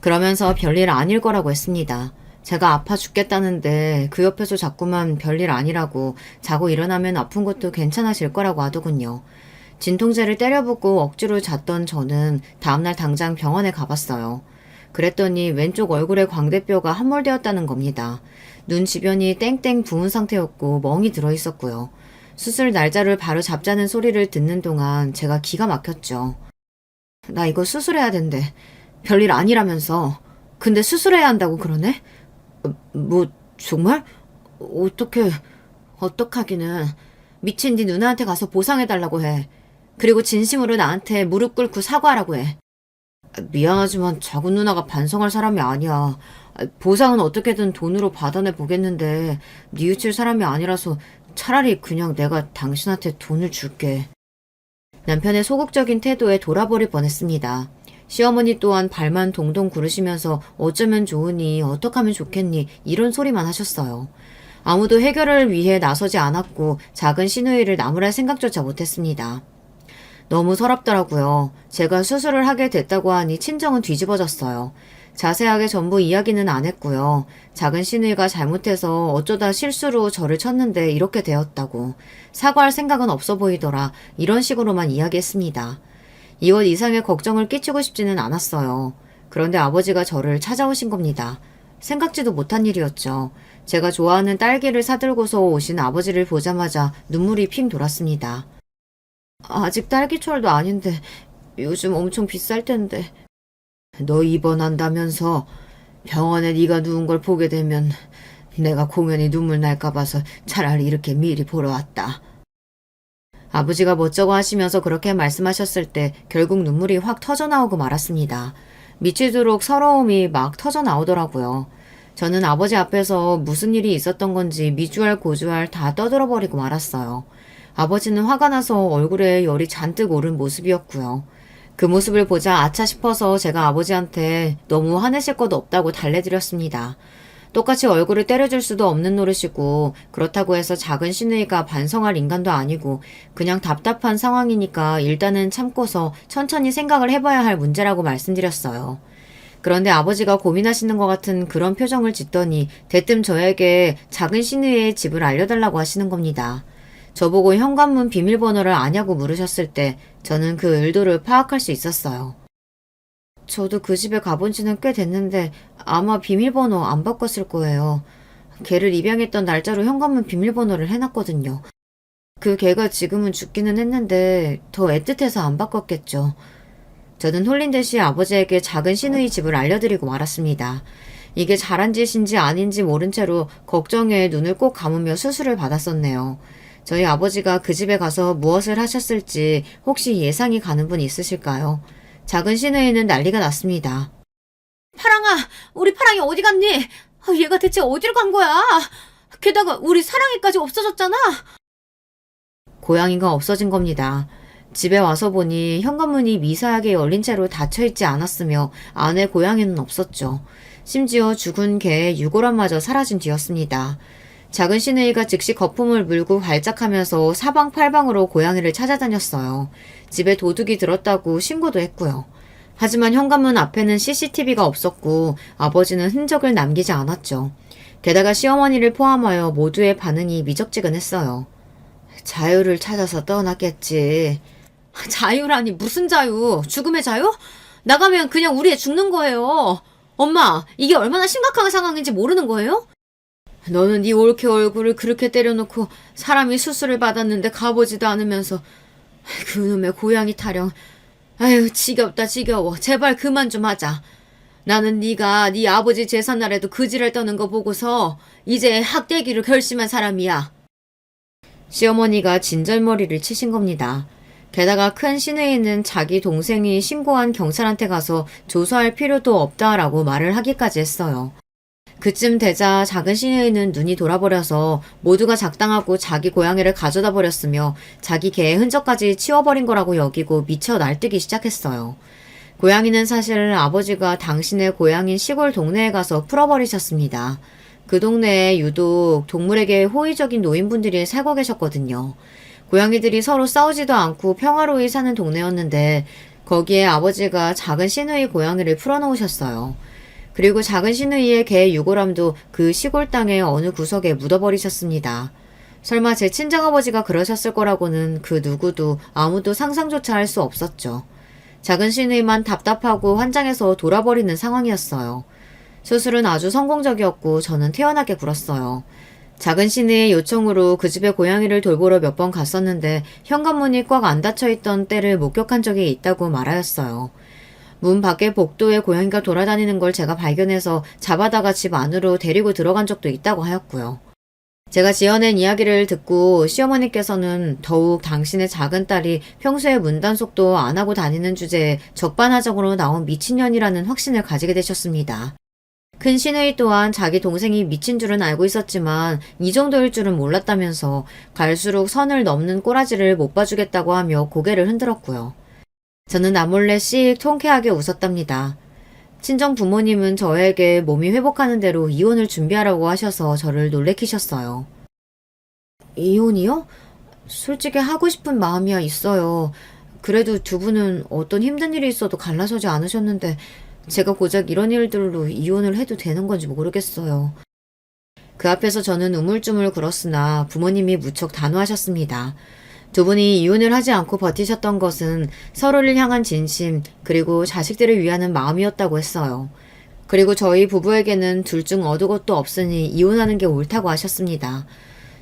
그러면서 별일 아닐 거라고 했습니다. 제가 아파 죽겠다는데 그 옆에서 자꾸만 별일 아니라고 자고 일어나면 아픈 것도 괜찮아질 거라고 하더군요. 진통제를 때려붓고 억지로 잤던 저는 다음날 당장 병원에 가봤어요. 그랬더니 왼쪽 얼굴에 광대뼈가 함몰되었다는 겁니다. 눈 주변이 땡땡 부은 상태였고 멍이 들어있었고요. 수술 날짜를 바로 잡자는 소리를 듣는 동안 제가 기가 막혔죠. 나 이거 수술해야 된대. 별일 아니라면서. 근데 수술해야 한다고 그러네? 뭐 정말? 어떡하기는. 미친 네 누나한테 가서 보상해달라고 해. 그리고 진심으로 나한테 무릎 꿇고 사과하라고 해. 미안하지만 작은 누나가 반성할 사람이 아니야. 보상은 어떻게든 돈으로 받아내 보겠는데 뉘우칠 사람이 아니라서 차라리 그냥 내가 당신한테 돈을 줄게. 남편의 소극적인 태도에 돌아버릴 뻔했습니다. 시어머니 또한 발만 동동 구르시면서 어쩌면 좋으니 어떡하면 좋겠니 이런 소리만 하셨어요. 아무도 해결을 위해 나서지 않았고 작은 시누이를 나무랄 생각조차 못했습니다. 너무 서럽더라고요. 제가 수술을 하게 됐다고 하니 친정은 뒤집어졌어요. 자세하게 전부 이야기는 안 했고요. 작은 시누이가 잘못해서 어쩌다 실수로 저를 쳤는데 이렇게 되었다고. 사과할 생각은 없어 보이더라. 이런 식으로만 이야기했습니다. 이것 이상의 걱정을 끼치고 싶지는 않았어요. 그런데 아버지가 저를 찾아오신 겁니다. 생각지도 못한 일이었죠. 제가 좋아하는 딸기를 사들고서 오신 아버지를 보자마자 눈물이 핑 돌았습니다. 아직 딸기철도 아닌데 요즘 엄청 비쌀 텐데. 너 입원한다면서 병원에 네가 누운 걸 보게 되면 내가 공연히 눈물 날까 봐서 차라리 이렇게 미리 보러 왔다. 아버지가 멋쩍어 하시면서 그렇게 말씀하셨을 때 결국 눈물이 확 터져나오고 말았습니다. 미치도록 서러움이 막 터져나오더라고요. 저는 아버지 앞에서 무슨 일이 있었던 건지 미주알 고주알 다 떠들어버리고 말았어요. 아버지는 화가 나서 얼굴에 열이 잔뜩 오른 모습이었고요. 그 모습을 보자 아차 싶어서 제가 아버지한테 너무 화내실 것 없다고 달래드렸습니다. 똑같이 얼굴을 때려줄 수도 없는 노릇이고 그렇다고 해서 작은 시누이가 반성할 인간도 아니고 그냥 답답한 상황이니까 일단은 참고서 천천히 생각을 해봐야 할 문제라고 말씀드렸어요. 그런데 아버지가 고민하시는 것 같은 그런 표정을 짓더니 대뜸 저에게 작은 시누이의 집을 알려달라고 하시는 겁니다. 저보고 현관문 비밀번호를 아냐고 물으셨을 때 저는 그 의도를 파악할 수 있었어요. 저도 그 집에 가본 지는 꽤 됐는데 아마 비밀번호 안 바꿨을 거예요. 걔를 입양했던 날짜로 현관문 비밀번호를 해놨거든요. 그 걔가 지금은 죽기는 했는데 더 애틋해서 안 바꿨겠죠. 저는 홀린 듯이 아버지에게 작은 시누이 집을 알려드리고 말았습니다. 이게 잘한 짓인지 아닌지 모른 채로 걱정에 눈을 꼭 감으며 수술을 받았었네요. 저희 아버지가 그 집에 가서 무엇을 하셨을지 혹시 예상이 가는 분 있으실까요? 작은 시누이는 난리가 났습니다. 파랑아, 우리 파랑이 어디 갔니? 얘가 대체 어디로 간 거야? 게다가 우리 사랑이까지 없어졌잖아. 고양이가 없어진 겁니다. 집에 와서 보니 현관문이 미세하게 열린 채로 닫혀있지 않았으며 안에 고양이는 없었죠. 심지어 죽은 개의 유골함마저 사라진 뒤였습니다. 작은 시누이가 즉시 거품을 물고 발작하면서 사방팔방으로 고양이를 찾아다녔어요. 집에 도둑이 들었다고 신고도 했고요. 하지만 현관문 앞에는 CCTV가 없었고 아버지는 흔적을 남기지 않았죠. 게다가 시어머니를 포함하여 모두의 반응이 미적지근했어요. 자유를 찾아서 떠났겠지. 자유라니 무슨 자유? 죽음의 자유? 나가면 그냥 우리 애 죽는 거예요. 엄마, 이게 얼마나 심각한 상황인지 모르는 거예요? 너는 네 올케 얼굴을 그렇게 때려놓고 사람이 수술을 받았는데 가보지도 않으면서 그놈의 고양이 타령. 아유 지겹다 지겨워. 제발 그만 좀 하자. 나는 네가 네 아버지 제삿날에도 그지를 떠는 거 보고서 이제 학대기를 결심한 사람이야. 시어머니가 진절머리를 치신 겁니다. 게다가 큰 시누이는 자기 동생이 신고한 경찰한테 가서 조사할 필요도 없다라고 말을 하기까지 했어요. 그쯤 되자 작은 시누이는 눈이 돌아버려서 모두가 작당하고 자기 고양이를 가져다 버렸으며 자기 개의 흔적까지 치워버린 거라고 여기고 미쳐 날뛰기 시작했어요. 고양이는 사실 아버지가 당신의 고향인 시골 동네에 가서 풀어버리셨습니다. 그 동네에 유독 동물에게 호의적인 노인분들이 살고 계셨거든요. 고양이들이 서로 싸우지도 않고 평화로이 사는 동네였는데 거기에 아버지가 작은 시누이 고양이를 풀어놓으셨어요. 그리고 작은 시누이의 개 유골함도 그 시골 땅의 어느 구석에 묻어버리셨습니다. 설마 제 친정아버지가 그러셨을 거라고는 그 누구도 아무도 상상조차 할 수 없었죠. 작은 시누이만 답답하고 환장해서 돌아버리는 상황이었어요. 수술은 아주 성공적이었고 저는 태연하게 굴었어요. 작은 시누이의 요청으로 그 집에 고양이를 돌보러 몇 번 갔었는데 현관문이 꽉 안 닫혀있던 때를 목격한 적이 있다고 말하였어요. 문 밖에 복도에 고양이가 돌아다니는 걸 제가 발견해서 잡아다가 집 안으로 데리고 들어간 적도 있다고 하였고요. 제가 지어낸 이야기를 듣고 시어머니께서는 더욱 당신의 작은 딸이 평소에 문단속도 안 하고 다니는 주제에 적반하장으로 나온 미친년이라는 확신을 가지게 되셨습니다. 큰 시누이 또한 자기 동생이 미친 줄은 알고 있었지만 이 정도일 줄은 몰랐다면서 갈수록 선을 넘는 꼬라지를 못 봐주겠다고 하며 고개를 흔들었고요. 저는 나몰래 씩 통쾌하게 웃었답니다. 친정 부모님은 저에게 몸이 회복하는 대로 이혼을 준비하라고 하셔서 저를 놀래키셨어요. 이혼이요? 솔직히 하고 싶은 마음이야 있어요. 그래도 두 분은 어떤 힘든 일이 있어도 갈라서지 않으셨는데 제가 고작 이런 일들로 이혼을 해도 되는 건지 모르겠어요. 그 앞에서 저는 우물쭈물 굴었으나 부모님이 무척 단호하셨습니다. 두 분이 이혼을 하지 않고 버티셨던 것은 서로를 향한 진심 그리고 자식들을 위하는 마음이었다고 했어요. 그리고 저희 부부에게는 둘 중 어두 것도 없으니 이혼하는 게 옳다고 하셨습니다.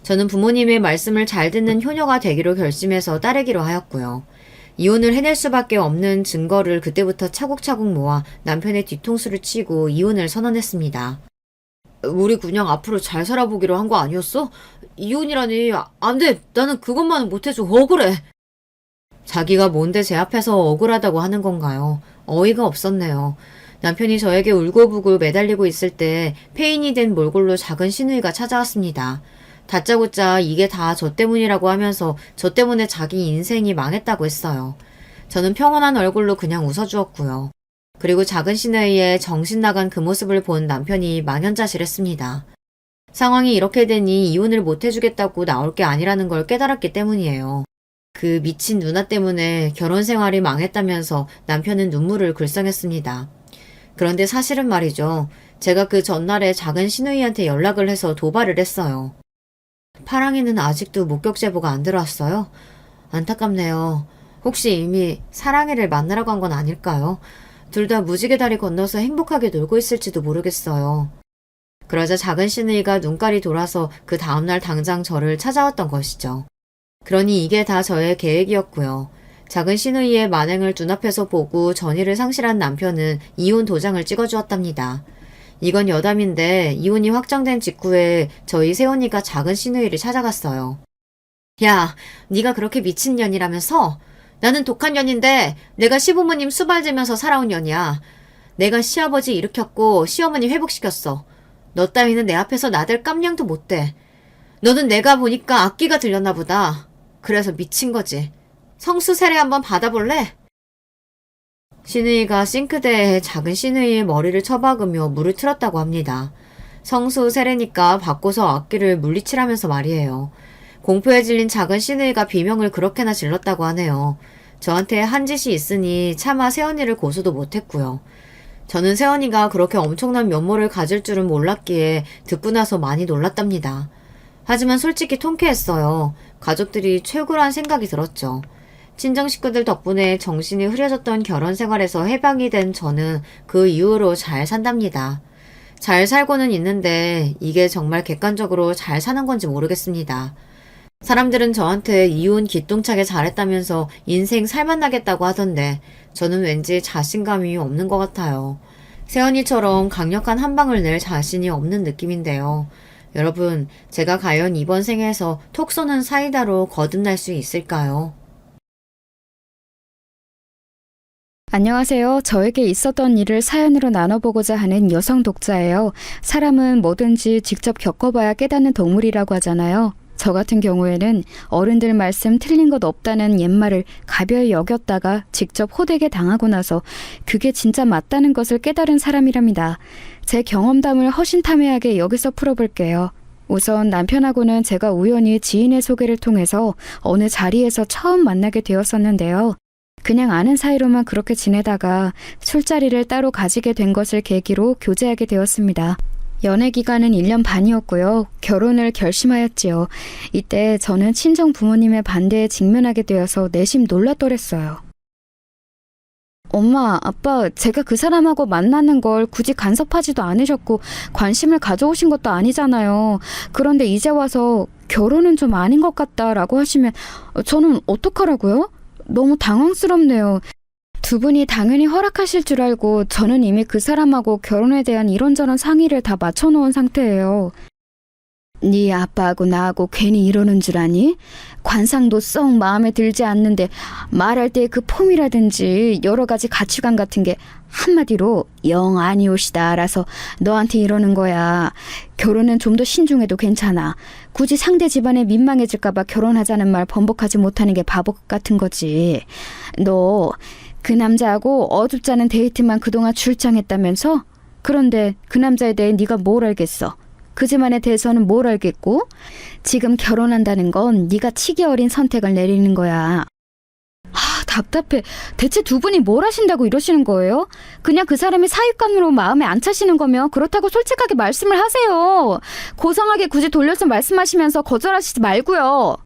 저는 부모님의 말씀을 잘 듣는 효녀가 되기로 결심해서 따르기로 하였고요. 이혼을 해낼 수밖에 없는 증거를 그때부터 차곡차곡 모아 남편의 뒤통수를 치고 이혼을 선언했습니다. 우리 그냥 앞으로 잘 살아보기로 한 거 아니었어? 이혼이라니. 안 돼. 나는 그것만은 못해줘. 억울해. 자기가 뭔데 제 앞에서 억울하다고 하는 건가요? 어이가 없었네요. 남편이 저에게 울고불고 매달리고 있을 때 폐인이 된 몰골로 작은 시누이가 찾아왔습니다. 다짜고짜 이게 다 저 때문이라고 하면서 저 때문에 자기 인생이 망했다고 했어요. 저는 평온한 얼굴로 그냥 웃어주었고요. 그리고 작은 시누이의 정신 나간 그 모습을 본 남편이 망연자실했습니다. 상황이 이렇게 되니 이혼을 못 해주겠다고 나올 게 아니라는 걸 깨달았기 때문이에요. 그 미친 누나 때문에 결혼 생활이 망했다면서 남편은 눈물을 글썽였습니다. 그런데 사실은 말이죠. 제가 그 전날에 작은 시누이한테 연락을 해서 도발을 했어요. 파랑이는 아직도 목격 제보가 안 들어왔어요? 안타깝네요. 혹시 이미 사랑이를 만나러 간 건 아닐까요? 둘 다 무지개 다리 건너서 행복하게 놀고 있을지도 모르겠어요. 그러자 작은 시누이가 눈깔이 돌아서 그 다음날 당장 저를 찾아왔던 것이죠. 그러니 이게 다 저의 계획이었고요. 작은 시누이의 만행을 눈앞에서 보고 전의를 상실한 남편은 이혼 도장을 찍어주었답니다. 이건 여담인데 이혼이 확정된 직후에 저희 새언니가 작은 시누이를 찾아갔어요. 야, 네가 그렇게 미친 년이라면서? 나는 독한 년인데 내가 시부모님 수발지면서 살아온 년이야. 내가 시아버지 일으켰고 시어머니 회복시켰어. 너 따위는 내 앞에서 나댈 깜냥도 못 대. 너는 내가 보니까 악기가 들렸나 보다. 그래서 미친 거지. 성수 세례 한번 받아볼래? 시누이가 싱크대에 작은 시누이의 머리를 쳐박으며 물을 틀었다고 합니다. 성수 세례니까 바꿔서 악기를 물리치라면서 말이에요. 공포에 질린 작은 시누이가 비명을 그렇게나 질렀다고 하네요. 저한테 한 짓이 있으니 차마 새언니를 고소도 못했고요. 저는 새언니가 그렇게 엄청난 면모를 가질 줄은 몰랐기에 듣고 나서 많이 놀랐답니다. 하지만 솔직히 통쾌했어요. 가족들이 최고란 생각이 들었죠. 친정 식구들 덕분에 정신이 흐려졌던 결혼 생활에서 해방이 된 저는 그 이후로 잘 산답니다. 잘 살고는 있는데 이게 정말 객관적으로 잘 사는 건지 모르겠습니다. 사람들은 저한테 이혼 기똥차게 잘했다면서 인생 살만나겠다고 하던데 저는 왠지 자신감이 없는 것 같아요. 세연이처럼 강력한 한 방을 낼 자신이 없는 느낌인데요. 여러분, 제가 과연 이번 생에서 톡 쏘는 사이다로 거듭날 수 있을까요? 안녕하세요. 저에게 있었던 일을 사연으로 나눠보고자 하는 여성 독자예요. 사람은 뭐든지 직접 겪어봐야 깨닫는 동물이라고 하잖아요. 저 같은 경우에는 어른들 말씀 틀린 것 없다는 옛말을 가벼이 여겼다가 직접 호되게 당하고 나서 그게 진짜 맞다는 것을 깨달은 사람이랍니다. 제 경험담을 허심탄회하게 여기서 풀어볼게요. 우선 남편하고는 제가 우연히 지인의 소개를 통해서 어느 자리에서 처음 만나게 되었었는데요. 그냥 아는 사이로만 그렇게 지내다가 술자리를 따로 가지게 된 것을 계기로 교제하게 되었습니다. 연애 기간은 1년 반이었고요. 결혼을 결심하였지요. 이때 저는 친정 부모님의 반대에 직면하게 되어서 내심 놀랐더랬어요. 엄마, 아빠, 제가 그 사람하고 만나는 걸 굳이 간섭하지도 않으셨고 관심을 가져오신 것도 아니잖아요. 그런데 이제 와서 결혼은 좀 아닌 것 같다라고 하시면 저는 어떡하라고요? 너무 당황스럽네요. 두 분이 당연히 허락하실 줄 알고 저는 이미 그 사람하고 결혼에 대한 이런저런 상의를 다 맞춰놓은 상태예요. 네 아빠하고 나하고 괜히 이러는 줄 아니? 관상도 썩 마음에 들지 않는데 말할 때 그 폼이라든지 여러 가지 가치관 같은 게 한마디로 영 아니오시다 알아서 너한테 이러는 거야. 결혼은 좀 더 신중해도 괜찮아. 굳이 상대 집안에 민망해질까 봐 결혼하자는 말 번복하지 못하는 게 바보 같은 거지. 너 그 남자하고 어줍지 않은 데이트만 그동안 출장했다면서? 그런데 그 남자에 대해 네가 뭘 알겠어? 그 집안에 대해서는 뭘 알겠고? 지금 결혼한다는 건 네가 치기 어린 선택을 내리는 거야. 답답해. 대체 두 분이 뭘 하신다고 이러시는 거예요? 그냥 그 사람이 사윗감으로 마음에 안 차시는 거면 그렇다고 솔직하게 말씀을 하세요. 고상하게 굳이 돌려서 말씀하시면서 거절하시지 말고요.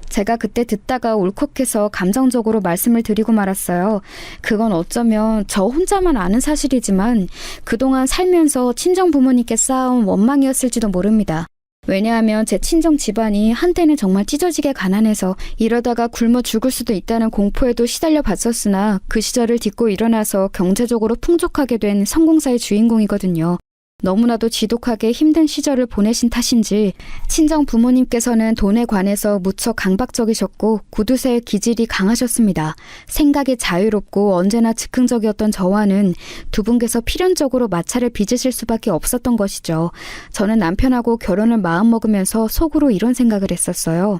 제가 그때 듣다가 울컥해서 감정적으로 말씀을 드리고 말았어요. 그건 어쩌면 저 혼자만 아는 사실이지만 그동안 살면서 친정 부모님께 쌓아온 원망이었을지도 모릅니다. 왜냐하면 제 친정 집안이 한때는 정말 찢어지게 가난해서 이러다가 굶어 죽을 수도 있다는 공포에도 시달려 봤었으나 그 시절을 딛고 일어나서 경제적으로 풍족하게 된 성공사의 주인공이거든요. 너무나도 지독하게 힘든 시절을 보내신 탓인지 친정 부모님께서는 돈에 관해서 무척 강박적이셨고 구두쇠의 기질이 강하셨습니다. 생각이 자유롭고 언제나 즉흥적이었던 저와는 두 분께서 필연적으로 마찰을 빚으실 수밖에 없었던 것이죠. 저는 남편하고 결혼을 마음먹으면서 속으로 이런 생각을 했었어요.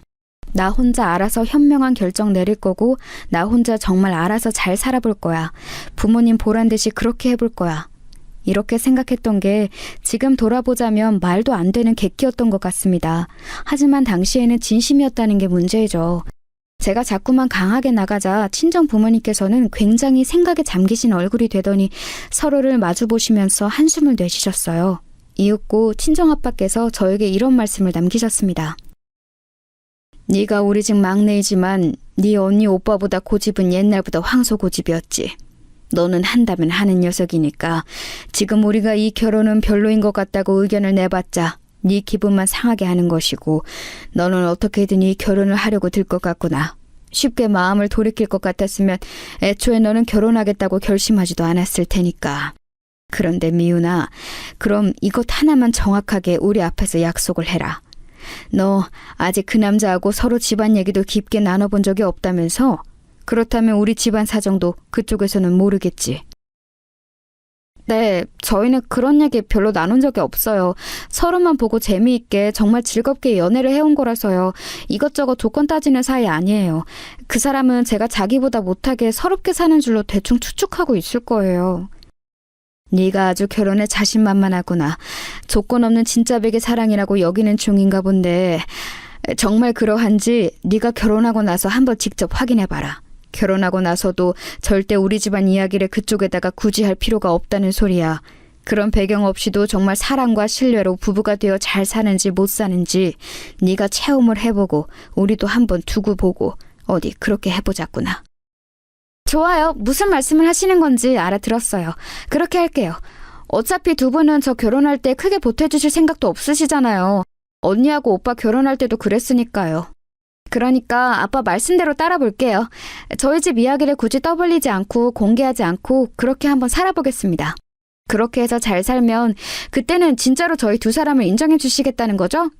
나 혼자 알아서 현명한 결정 내릴 거고 나 혼자 정말 알아서 잘 살아볼 거야. 부모님 보란 듯이 그렇게 해볼 거야. 이렇게 생각했던 게 지금 돌아보자면 말도 안 되는 객기였던 것 같습니다. 하지만 당시에는 진심이었다는 게 문제죠. 제가 자꾸만 강하게 나가자 친정 부모님께서는 굉장히 생각에 잠기신 얼굴이 되더니 서로를 마주보시면서 한숨을 내쉬셨어요. 이윽고 친정아빠께서 저에게 이런 말씀을 남기셨습니다. 네가 우리 집 막내이지만 네 언니 오빠보다 고집은 옛날보다 황소고집이었지. 너는 한다면 하는 녀석이니까 지금 우리가 이 결혼은 별로인 것 같다고 의견을 내봤자 네 기분만 상하게 하는 것이고 너는 어떻게든 이 결혼을 하려고 들 것 같구나. 쉽게 마음을 돌이킬 것 같았으면 애초에 너는 결혼하겠다고 결심하지도 않았을 테니까. 그런데 미윤아, 그럼 이것 하나만 정확하게 우리 앞에서 약속을 해라. 너 아직 그 남자하고 서로 집안 얘기도 깊게 나눠본 적이 없다면서? 그렇다면 우리 집안 사정도 그쪽에서는 모르겠지. 네, 저희는 그런 얘기 별로 나눈 적이 없어요. 서로만 보고 재미있게 정말 즐겁게 연애를 해온 거라서요. 이것저것 조건 따지는 사이 아니에요. 그 사람은 제가 자기보다 못하게 서럽게 사는 줄로 대충 추측하고 있을 거예요. 네가 아주 결혼에 자신만만하구나. 조건 없는 진짜 백의 사랑이라고 여기는 중인가 본데 정말 그러한지 네가 결혼하고 나서 한번 직접 확인해봐라. 결혼하고 나서도 절대 우리 집안 이야기를 그쪽에다가 굳이 할 필요가 없다는 소리야. 그런 배경 없이도 정말 사랑과 신뢰로 부부가 되어 잘 사는지 못 사는지 네가 체험을 해보고 우리도 한번 두고 보고 어디 그렇게 해보자꾸나. 좋아요. 무슨 말씀을 하시는 건지 알아들었어요. 그렇게 할게요. 어차피 두 분은 저 결혼할 때 크게 보태주실 생각도 없으시잖아요. 언니하고 오빠 결혼할 때도 그랬으니까요. 그러니까 아빠 말씀대로 따라볼게요. 저희 집 이야기를 굳이 떠벌리지 않고 공개하지 않고 그렇게 한번 살아보겠습니다. 그렇게 해서 잘 살면 그때는 진짜로 저희 두 사람을 인정해 주시겠다는 거죠?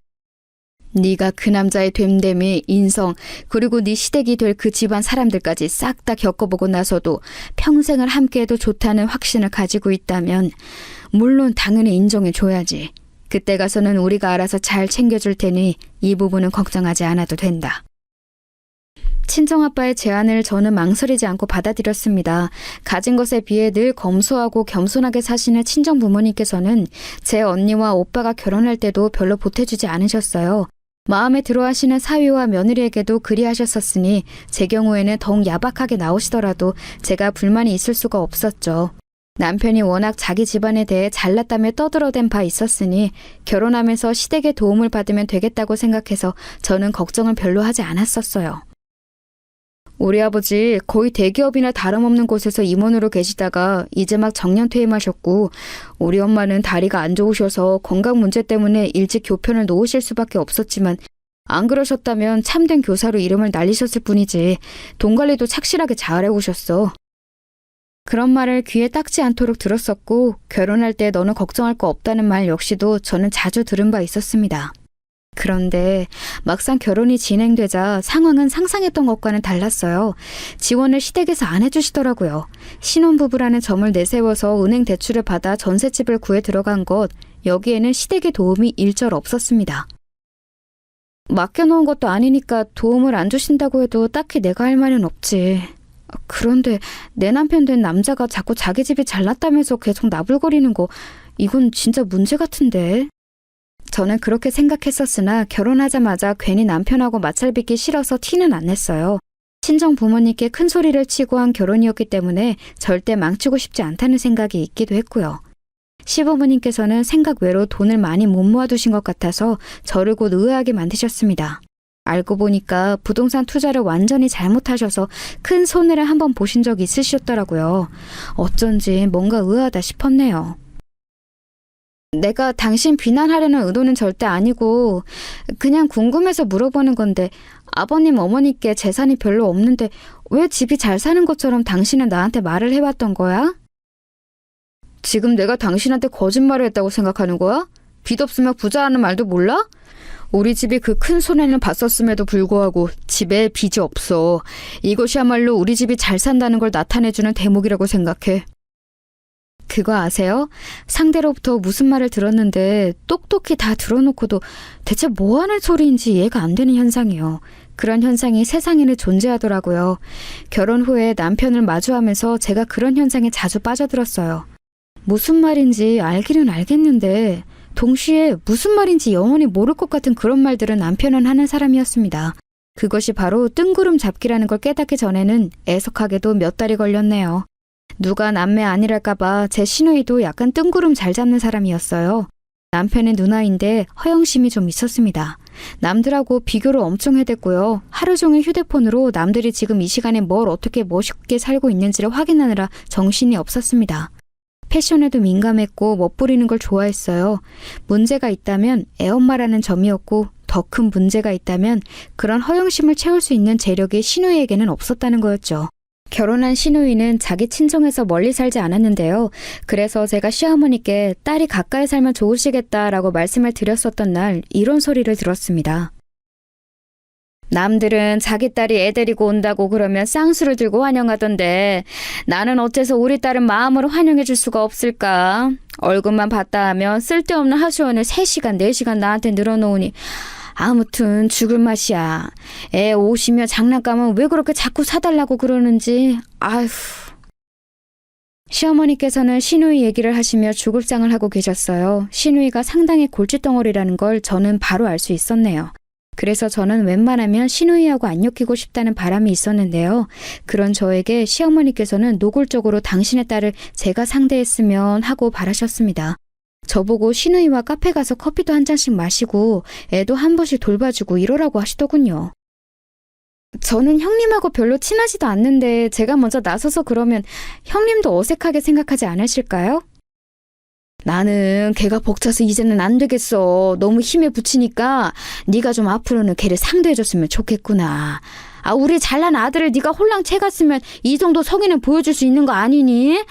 네가 그 남자의 됨됨이, 인성, 그리고 네 시댁이 될 그 집안 사람들까지 싹 다 겪어보고 나서도 평생을 함께해도 좋다는 확신을 가지고 있다면 물론 당연히 인정해줘야지. 그때 가서는 우리가 알아서 잘 챙겨줄 테니 이 부분은 걱정하지 않아도 된다. 친정아빠의 제안을 저는 망설이지 않고 받아들였습니다. 가진 것에 비해 늘 검소하고 겸손하게 사시는 친정 부모님께서는 제 언니와 오빠가 결혼할 때도 별로 보태주지 않으셨어요. 마음에 들어하시는 사위와 며느리에게도 그리하셨었으니 제 경우에는 더욱 야박하게 나오시더라도 제가 불만이 있을 수가 없었죠. 남편이 워낙 자기 집안에 대해 잘났다며 떠들어댄 바 있었으니 결혼하면서 시댁의 도움을 받으면 되겠다고 생각해서 저는 걱정을 별로 하지 않았었어요. 우리 아버지 거의 대기업이나 다름없는 곳에서 임원으로 계시다가 이제 막 정년 퇴임하셨고, 우리 엄마는 다리가 안 좋으셔서 건강 문제 때문에 일찍 교편을 놓으실 수밖에 없었지만 안 그러셨다면 참된 교사로 이름을 날리셨을 뿐이지 돈 관리도 착실하게 잘해오셨어. 그런 말을 귀에 딱지 않도록 들었었고, 결혼할 때 너는 걱정할 거 없다는 말 역시도 저는 자주 들은 바 있었습니다. 그런데 막상 결혼이 진행되자 상황은 상상했던 것과는 달랐어요. 지원을 시댁에서 안 해주시더라고요. 신혼부부라는 점을 내세워서 은행 대출을 받아 전셋집을 구해 들어간 것, 여기에는 시댁의 도움이 일절 없었습니다. 맡겨놓은 것도 아니니까 도움을 안 주신다고 해도 딱히 내가 할 말은 없지. 그런데 내 남편 된 남자가 자꾸 자기 집이 잘났다면서 계속 나불거리는 거, 이건 진짜 문제 같은데. 저는 그렇게 생각했었으나 결혼하자마자 괜히 남편하고 마찰 빚기 싫어서 티는 안 냈어요. 친정 부모님께 큰 소리를 치고 한 결혼이었기 때문에 절대 망치고 싶지 않다는 생각이 있기도 했고요. 시부모님께서는 생각 외로 돈을 많이 못 모아두신 것 같아서 저를 곧 의아하게 만드셨습니다. 알고 보니까 부동산 투자를 완전히 잘못하셔서 큰 손해를 한번 보신 적이 있으셨더라고요. 어쩐지 뭔가 의아하다 싶었네요. 내가 당신 비난하려는 의도는 절대 아니고 그냥 궁금해서 물어보는 건데, 아버님 어머니께 재산이 별로 없는데 왜 집이 잘 사는 것처럼 당신은 나한테 말을 해왔던 거야? 지금 내가 당신한테 거짓말을 했다고 생각하는 거야? 빚 없으면 부자라는 말도 몰라? 우리 집이 그 큰 손해를 봤었음에도 불구하고 집에 빚이 없어. 이것이야말로 우리 집이 잘 산다는 걸 나타내주는 대목이라고 생각해. 그거 아세요? 상대로부터 무슨 말을 들었는데 똑똑히 다 들어놓고도 대체 뭐 하는 소리인지 이해가 안 되는 현상이요. 그런 현상이 세상에는 존재하더라고요. 결혼 후에 남편을 마주하면서 제가 그런 현상에 자주 빠져들었어요. 무슨 말인지 알기는 알겠는데 동시에 무슨 말인지 영원히 모를 것 같은 그런 말들은 남편은 하는 사람이었습니다. 그것이 바로 뜬구름 잡기라는 걸 깨닫기 전에는 애석하게도 몇 달이 걸렸네요. 누가 남매 아니랄까봐 제 시누이도 약간 뜬구름 잘 잡는 사람이었어요. 남편의 누나인데 허영심이 좀 있었습니다. 남들하고 비교를 엄청 해댔고요. 하루 종일 휴대폰으로 남들이 지금 이 시간에 뭘 어떻게 멋있게 살고 있는지를 확인하느라 정신이 없었습니다. 패션에도 민감했고 멋부리는 걸 좋아했어요. 문제가 있다면 애엄마라는 점이었고, 더 큰 문제가 있다면 그런 허영심을 채울 수 있는 재력이 시누이에게는 없었다는 거였죠. 결혼한 시누이는 자기 친정에서 멀리 살지 않았는데요. 그래서 제가 시어머니께 딸이 가까이 살면 좋으시겠다라고 말씀을 드렸었던 날 이런 소리를 들었습니다. 남들은 자기 딸이 애 데리고 온다고 그러면 쌍수를 들고 환영하던데 나는 어째서 우리 딸은 마음으로 환영해 줄 수가 없을까? 얼굴만 봤다 하면 쓸데없는 하소연을 3시간, 4시간 나한테 늘어놓으니 아무튼 죽을 맛이야. 애 옷이며 장난감은 왜 그렇게 자꾸 사달라고 그러는지. 아휴. 시어머니께서는 시누이 얘기를 하시며 죽을상을 하고 계셨어요. 시누이가 상당히 골칫덩어리라는 걸 저는 바로 알 수 있었네요. 그래서 저는 웬만하면 시누이하고 안 엮이고 싶다는 바람이 있었는데요. 그런 저에게 시어머니께서는 노골적으로 당신의 딸을 제가 상대했으면 하고 바라셨습니다. 저보고 시누이와 카페 가서 커피도 한 잔씩 마시고 애도 한 번씩 돌봐주고 이러라고 하시더군요. 저는 형님하고 별로 친하지도 않는데 제가 먼저 나서서 그러면 형님도 어색하게 생각하지 않으실까요? 나는 걔가 벅차서 이제는 안 되겠어. 너무 힘에 부치니까 네가 좀 앞으로는 걔를 상대해줬으면 좋겠구나. 우리 잘난 아들을 네가 홀랑 채갔으면 이 정도 성의는 보여줄 수 있는 거 아니니?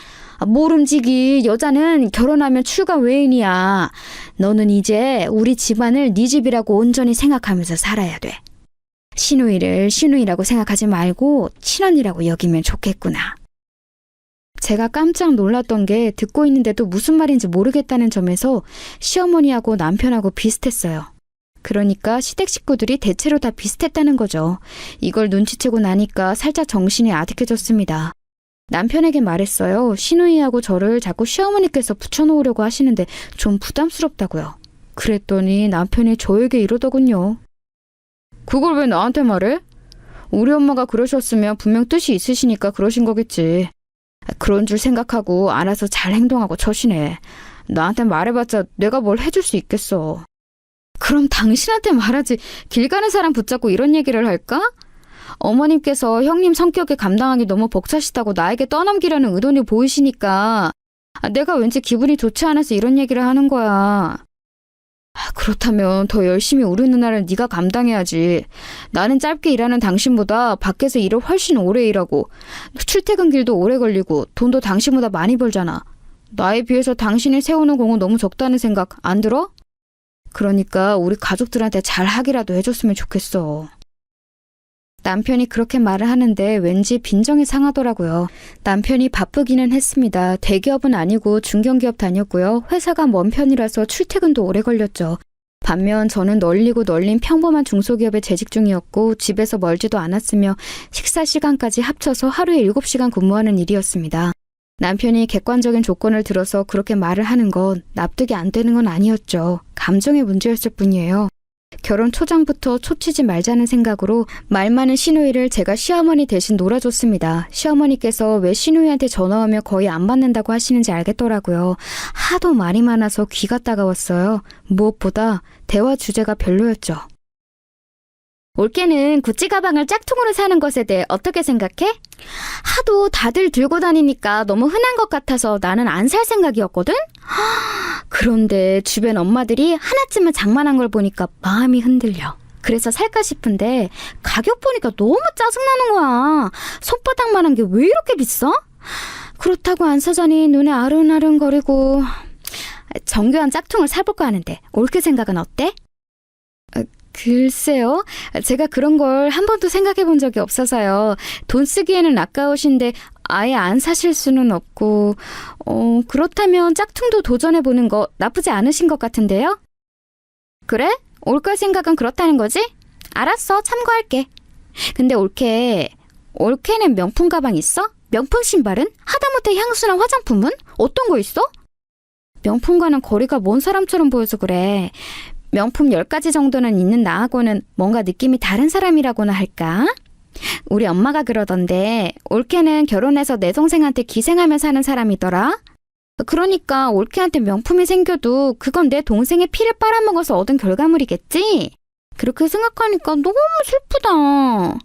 모름지기. 여자는 결혼하면 출가 외인이야. 너는 이제 우리 집안을 네 집이라고 온전히 생각하면서 살아야 돼. 시누이를 시누이라고 생각하지 말고 친언니라고 여기면 좋겠구나. 제가 깜짝 놀랐던 게 듣고 있는데도 무슨 말인지 모르겠다는 점에서 시어머니하고 남편하고 비슷했어요. 그러니까 시댁 식구들이 대체로 다 비슷했다는 거죠. 이걸 눈치채고 나니까 살짝 정신이 아득해졌습니다. 남편에게 말했어요. 시누이하고 저를 자꾸 시어머니께서 붙여놓으려고 하시는데 좀 부담스럽다고요. 그랬더니 남편이 저에게 이러더군요. 그걸 왜 나한테 말해? 우리 엄마가 그러셨으면 분명 뜻이 있으시니까 그러신 거겠지. 그런 줄 생각하고 알아서 잘 행동하고 처시네. 나한테 말해봤자 내가 뭘 해줄 수 있겠어. 그럼 당신한테 말하지. 길 가는 사람 붙잡고 이런 얘기를 할까? 어머님께서 형님 성격에 감당하기 너무 벅차시다고 나에게 떠넘기려는 의도를 보이시니까 내가 왠지 기분이 좋지 않아서 이런 얘기를 하는 거야. 그렇다면 더 열심히 우리 누나를 네가 감당해야지. 나는 짧게 일하는 당신보다 밖에서 일을 훨씬 오래 일하고 출퇴근길도 오래 걸리고 돈도 당신보다 많이 벌잖아. 나에 비해서 당신이 세우는 공은 너무 적다는 생각 안 들어? 그러니까 우리 가족들한테 잘 하기라도 해줬으면 좋겠어. 남편이 그렇게 말을 하는데 왠지 빈정이 상하더라고요. 남편이 바쁘기는 했습니다. 대기업은 아니고 중견기업 다녔고요. 회사가 먼 편이라서 출퇴근도 오래 걸렸죠. 반면 저는 널리고 널린 평범한 중소기업에 재직 중이었고 집에서 멀지도 않았으며 식사 시간까지 합쳐서 하루에 7시간 근무하는 일이었습니다. 남편이 객관적인 조건을 들어서 그렇게 말을 하는 건 납득이 안 되는 건 아니었죠. 감정의 문제였을 뿐이에요. 결혼 초장부터 초치지 말자는 생각으로 말 많은 시누이를 제가 시어머니 대신 놀아줬습니다. 시어머니께서 왜 시누이한테 전화하면 거의 안 받는다고 하시는지 알겠더라고요. 하도 말이 많아서 귀가 따가웠어요. 무엇보다 대화 주제가 별로였죠. 올케는 구찌 가방을 짝퉁으로 사는 것에 대해 어떻게 생각해? 하도 다들 들고 다니니까 너무 흔한 것 같아서 나는 안 살 생각이었거든? 그런데 주변 엄마들이 하나쯤은 장만한 걸 보니까 마음이 흔들려. 그래서 살까 싶은데 가격 보니까 너무 짜증나는 거야. 손바닥만한 게 왜 이렇게 비싸? 그렇다고 안 사자니 눈에 아른아른거리고. 정교한 짝퉁을 사볼까 하는데 올케 생각은 어때? 글쎄요. 제가 그런 걸 한 번도 생각해 본 적이 없어서요. 돈 쓰기에는 아까우신데 아예 안 사실 수는 없고 그렇다면 짝퉁도 도전해 보는 거 나쁘지 않으신 것 같은데요? 그래? 올케 생각은 그렇다는 거지? 알았어. 참고할게. 근데 올케는 명품 가방 있어? 명품 신발은? 하다못해 향수나 화장품은? 어떤 거 있어? 명품과는 거리가 먼 사람처럼 보여서 그래. 명품 10가지 정도는 있는 나하고는 뭔가 느낌이 다른 사람이라고나 할까? 우리 엄마가 그러던데 올케는 결혼해서 내 동생한테 기생하며 사는 사람이더라. 그러니까 올케한테 명품이 생겨도 그건 내 동생의 피를 빨아먹어서 얻은 결과물이겠지? 그렇게 생각하니까 너무 슬프다.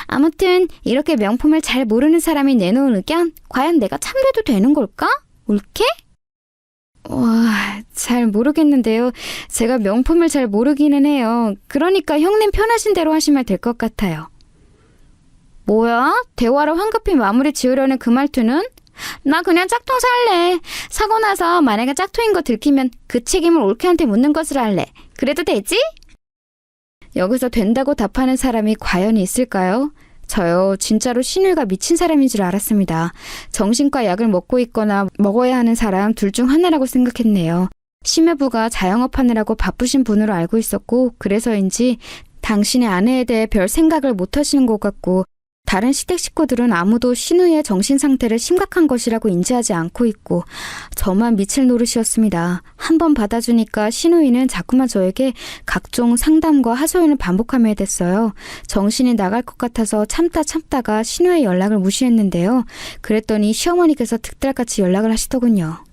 아무튼 이렇게 명품을 잘 모르는 사람이 내놓은 의견 과연 내가 참돼도 되는 걸까? 올케? 와, 잘 모르겠는데요. 제가 명품을 잘 모르기는 해요. 그러니까 형님 편하신 대로 하시면 될 것 같아요. 뭐야? 대화를 황급히 마무리 지으려는 그 말투는? 나 그냥 짝퉁 살래. 사고 나서 만약에 짝퉁인 거 들키면 그 책임을 올케한테 묻는 것을 할래. 그래도 되지? 여기서 된다고 답하는 사람이 과연 있을까요? 저요, 진짜로 시누이가 미친 사람인 줄 알았습니다. 정신과 약을 먹고 있거나 먹어야 하는 사람 둘 중 하나라고 생각했네요. 심해부가 자영업하느라고 바쁘신 분으로 알고 있었고 그래서인지 당신의 아내에 대해 별 생각을 못 하시는 것 같고 다른 시댁 식구들은 아무도 시누이의 정신 상태를 심각한 것이라고 인지하지 않고 있고 저만 미칠 노릇이었습니다. 한 번 받아주니까 시누이는 자꾸만 저에게 각종 상담과 하소연을 반복하며 됐어요. 정신이 나갈 것 같아서 참다가 시누이의 연락을 무시했는데요. 그랬더니 시어머니께서 득달같이 연락을 하시더군요.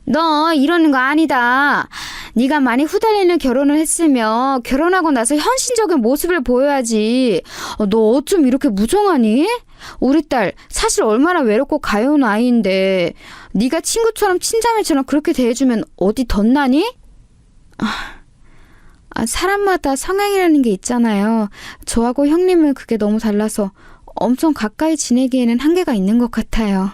너 이러는 거 아니다. 네가 많이 후달리는 결혼을 했으며 결혼하고 나서 현실적인 모습을 보여야지. 너 어쩜 이렇게 무정하니? 우리 딸 사실 얼마나 외롭고 가여운 아이인데 네가 친구처럼 친자매처럼 그렇게 대해주면 어디 덧나니? 사람마다 성향이라는 게 있잖아요. 저하고 형님은 그게 너무 달라서 엄청 가까이 지내기에는 한계가 있는 것 같아요.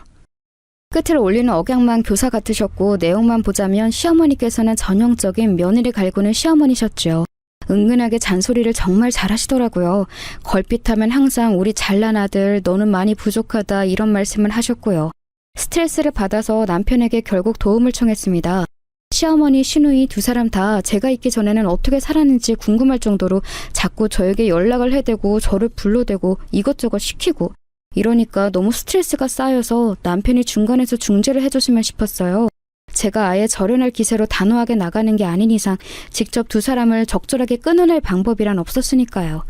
끝을 올리는 억양만 교사 같으셨고 내용만 보자면 시어머니께서는 전형적인 며느리 갈구는 시어머니셨죠. 은근하게 잔소리를 정말 잘하시더라고요. 걸핏하면 항상 우리 잘난 아들, 너는 많이 부족하다 이런 말씀을 하셨고요. 스트레스를 받아서 남편에게 결국 도움을 청했습니다. 시어머니, 시누이 두 사람 다 제가 있기 전에는 어떻게 살았는지 궁금할 정도로 자꾸 저에게 연락을 해대고 저를 불러대고 이것저것 시키고 이러니까 너무 스트레스가 쌓여서 남편이 중간에서 중재를 해줬으면 싶었어요. 제가 아예 절연할 기세로 단호하게 나가는 게 아닌 이상 직접 두 사람을 적절하게 끊어낼 방법이란 없었으니까요.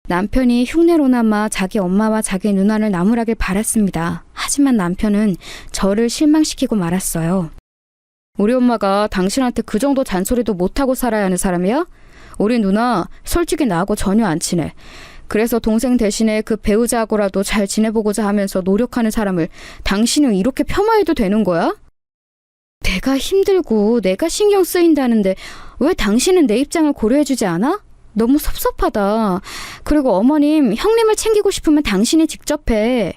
남편이 흉내로나마 자기 엄마와 자기 누나를 나무라길 바랐습니다. 하지만 남편은 저를 실망시키고 말았어요. 우리 엄마가 당신한테 그 정도 잔소리도 못하고 살아야 하는 사람이야? 우리 누나 솔직히 나하고 전혀 안 친해. 그래서 동생 대신에 그 배우자하고라도 잘 지내보고자 하면서 노력하는 사람을 당신은 이렇게 폄하해도 되는 거야? 내가 힘들고 내가 신경 쓰인다는데 왜 당신은 내 입장을 고려해주지 않아? 너무 섭섭하다. 그리고 어머님, 형님을 챙기고 싶으면 당신이 직접 해.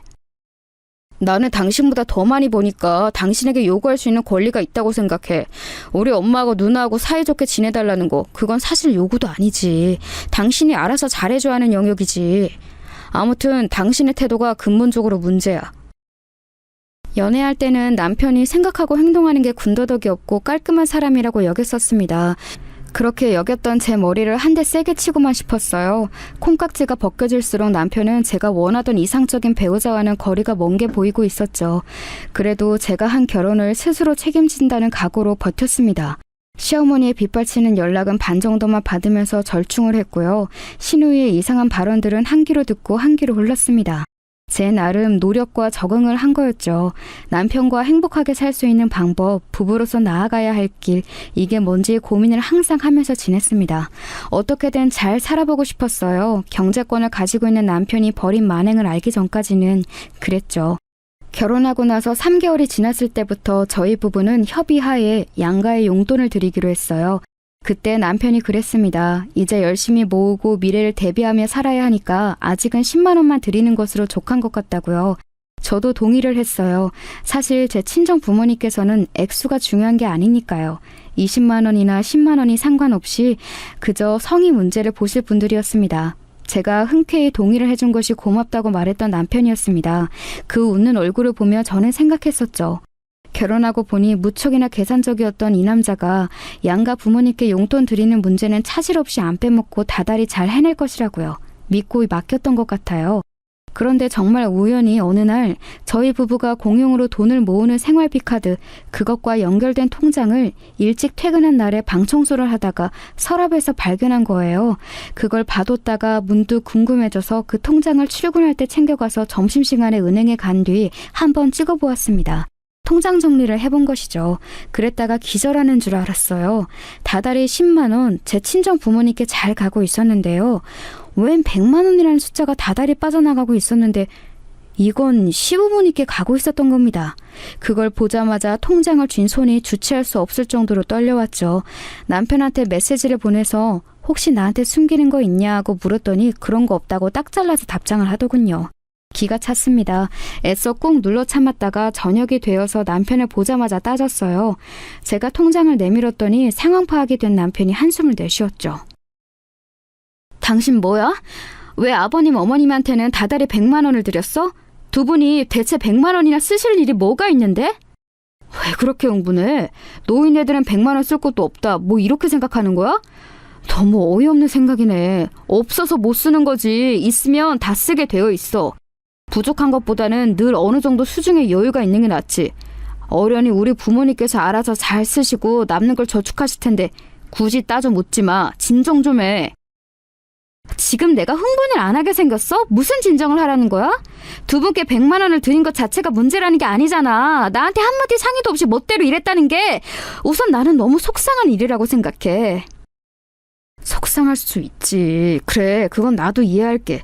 나는 당신보다 더 많이 보니까 당신에게 요구할 수 있는 권리가 있다고 생각해. 우리 엄마하고 누나하고 사이좋게 지내달라는 거, 그건 사실 요구도 아니지. 당신이 알아서 잘해줘야 하는 영역이지. 아무튼 당신의 태도가 근본적으로 문제야. 연애할 때는 남편이 생각하고 행동하는 게 군더더기 없고 깔끔한 사람이라고 여겼었습니다. 그렇게 여겼던 제 머리를 한 대 세게 치고만 싶었어요. 콩깍지가 벗겨질수록 남편은 제가 원하던 이상적인 배우자와는 거리가 먼 게 보이고 있었죠. 그래도 제가 한 결혼을 스스로 책임진다는 각오로 버텼습니다. 시어머니의 빗발치는 연락은 반 정도만 받으면서 절충을 했고요. 시누이의 이상한 발언들은 한 귀로 듣고 한 귀로 흘렀습니다. 제 나름 노력과 적응을 한 거였죠. 남편과 행복하게 살 수 있는 방법, 부부로서 나아가야 할 길, 이게 뭔지 고민을 항상 하면서 지냈습니다. 어떻게든 잘 살아보고 싶었어요. 경제권을 가지고 있는 남편이 벌인 만행을 알기 전까지는 그랬죠. 결혼하고 나서 3개월이 지났을 때부터 저희 부부는 협의하에 양가의 용돈을 드리기로 했어요. 그때 남편이 그랬습니다. 이제 열심히 모으고 미래를 대비하며 살아야 하니까 아직은 10만 원만 드리는 것으로 족한 것 같다고요. 저도 동의를 했어요. 사실 제 친정 부모님께서는 액수가 중요한 게 아니니까요. 20만 원이나 10만 원이 상관없이 그저 성의 문제를 보실 분들이었습니다. 제가 흔쾌히 동의를 해준 것이 고맙다고 말했던 남편이었습니다. 그 웃는 얼굴을 보며 저는 생각했었죠. 결혼하고 보니 무척이나 계산적이었던 이 남자가 양가 부모님께 용돈 드리는 문제는 차질 없이 안 빼먹고 다달이 잘 해낼 것이라고요. 믿고 맡겼던 것 같아요. 그런데 정말 우연히 어느 날 저희 부부가 공용으로 돈을 모으는 생활비 카드, 그것과 연결된 통장을 일찍 퇴근한 날에 방 청소를 하다가 서랍에서 발견한 거예요. 그걸 봐뒀다가 문득 궁금해져서 그 통장을 출근할 때 챙겨가서 점심시간에 은행에 간 뒤 한번 찍어보았습니다. 통장 정리를 해본 것이죠. 그랬다가 기절하는 줄 알았어요. 다달이 10만 원 제 친정 부모님께 잘 가고 있었는데요. 웬 100만 원이라는 숫자가 다달이 빠져나가고 있었는데 이건 시부모님께 가고 있었던 겁니다. 그걸 보자마자 통장을 쥔 손이 주체할 수 없을 정도로 떨려왔죠. 남편한테 메시지를 보내서 혹시 나한테 숨기는 거 있냐고 물었더니 그런 거 없다고 딱 잘라서 답장을 하더군요. 기가 찼습니다. 애써 꾹 눌러 참았다가 저녁이 되어서 남편을 보자마자 따졌어요. 제가 통장을 내밀었더니 상황 파악이 된 남편이 한숨을 내쉬었죠. 당신 뭐야? 왜 아버님 어머님한테는 다달이 100만 원을 드렸어? 두 분이 대체 100만 원이나 쓰실 일이 뭐가 있는데? 왜 그렇게 흥분해? 노인네들은 100만 원 쓸 것도 없다. 뭐 이렇게 생각하는 거야? 너무 어이없는 생각이네. 없어서 못 쓰는 거지. 있으면 다 쓰게 되어 있어. 부족한 것보다는 늘 어느 정도 수중에 여유가 있는 게 낫지. 어련히 우리 부모님께서 알아서 잘 쓰시고 남는 걸 저축하실 텐데 굳이 따져 묻지 마. 진정 좀 해. 지금 내가 흥분을 안 하게 생겼어? 무슨 진정을 하라는 거야? 두 분께 100만 원을 드린 것 자체가 문제라는 게 아니잖아. 나한테 한마디 상의도 없이 멋대로 이랬다는 게 우선 나는 너무 속상한 일이라고 생각해. 속상할 수 있지. 그래, 그건 나도 이해할게.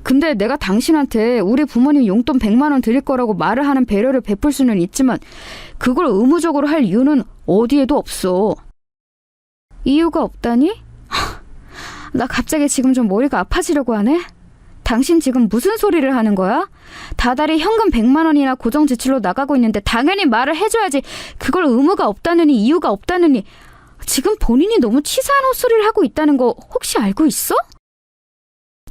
근데 내가 당신한테 우리 부모님 용돈 100만 원 드릴 거라고 말을 하는 배려를 베풀 수는 있지만 그걸 의무적으로 할 이유는 어디에도 없어. 이유가 없다니? 나 갑자기 지금 좀 머리가 아파지려고 하네. 당신 지금 무슨 소리를 하는 거야? 다달이 현금 100만 원이나 고정 지출로 나가고 있는데 당연히 말을 해줘야지. 그걸 의무가 없다느니 이유가 없다느니. 지금 본인이 너무 치사한 헛소리를 하고 있다는 거 혹시 알고 있어?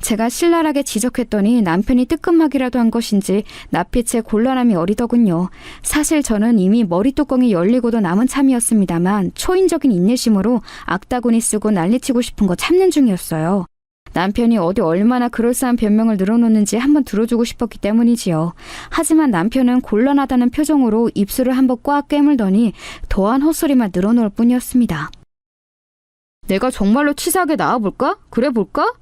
제가 신랄하게 지적했더니 남편이 뜨끔하기라도 한 것인지 낯빛에 곤란함이 어리더군요. 사실 저는 이미 머리뚜껑이 열리고도 남은 참이었습니다만 초인적인 인내심으로 악다구니 쓰고 난리치고 싶은 거 참는 중이었어요. 남편이 어디 얼마나 그럴싸한 변명을 늘어놓는지 한번 들어주고 싶었기 때문이지요. 하지만 남편은 곤란하다는 표정으로 입술을 한번 꽉 깨물더니 더한 헛소리만 늘어놓을 뿐이었습니다. 내가 정말로 치사하게 나와볼까? 그래 볼까?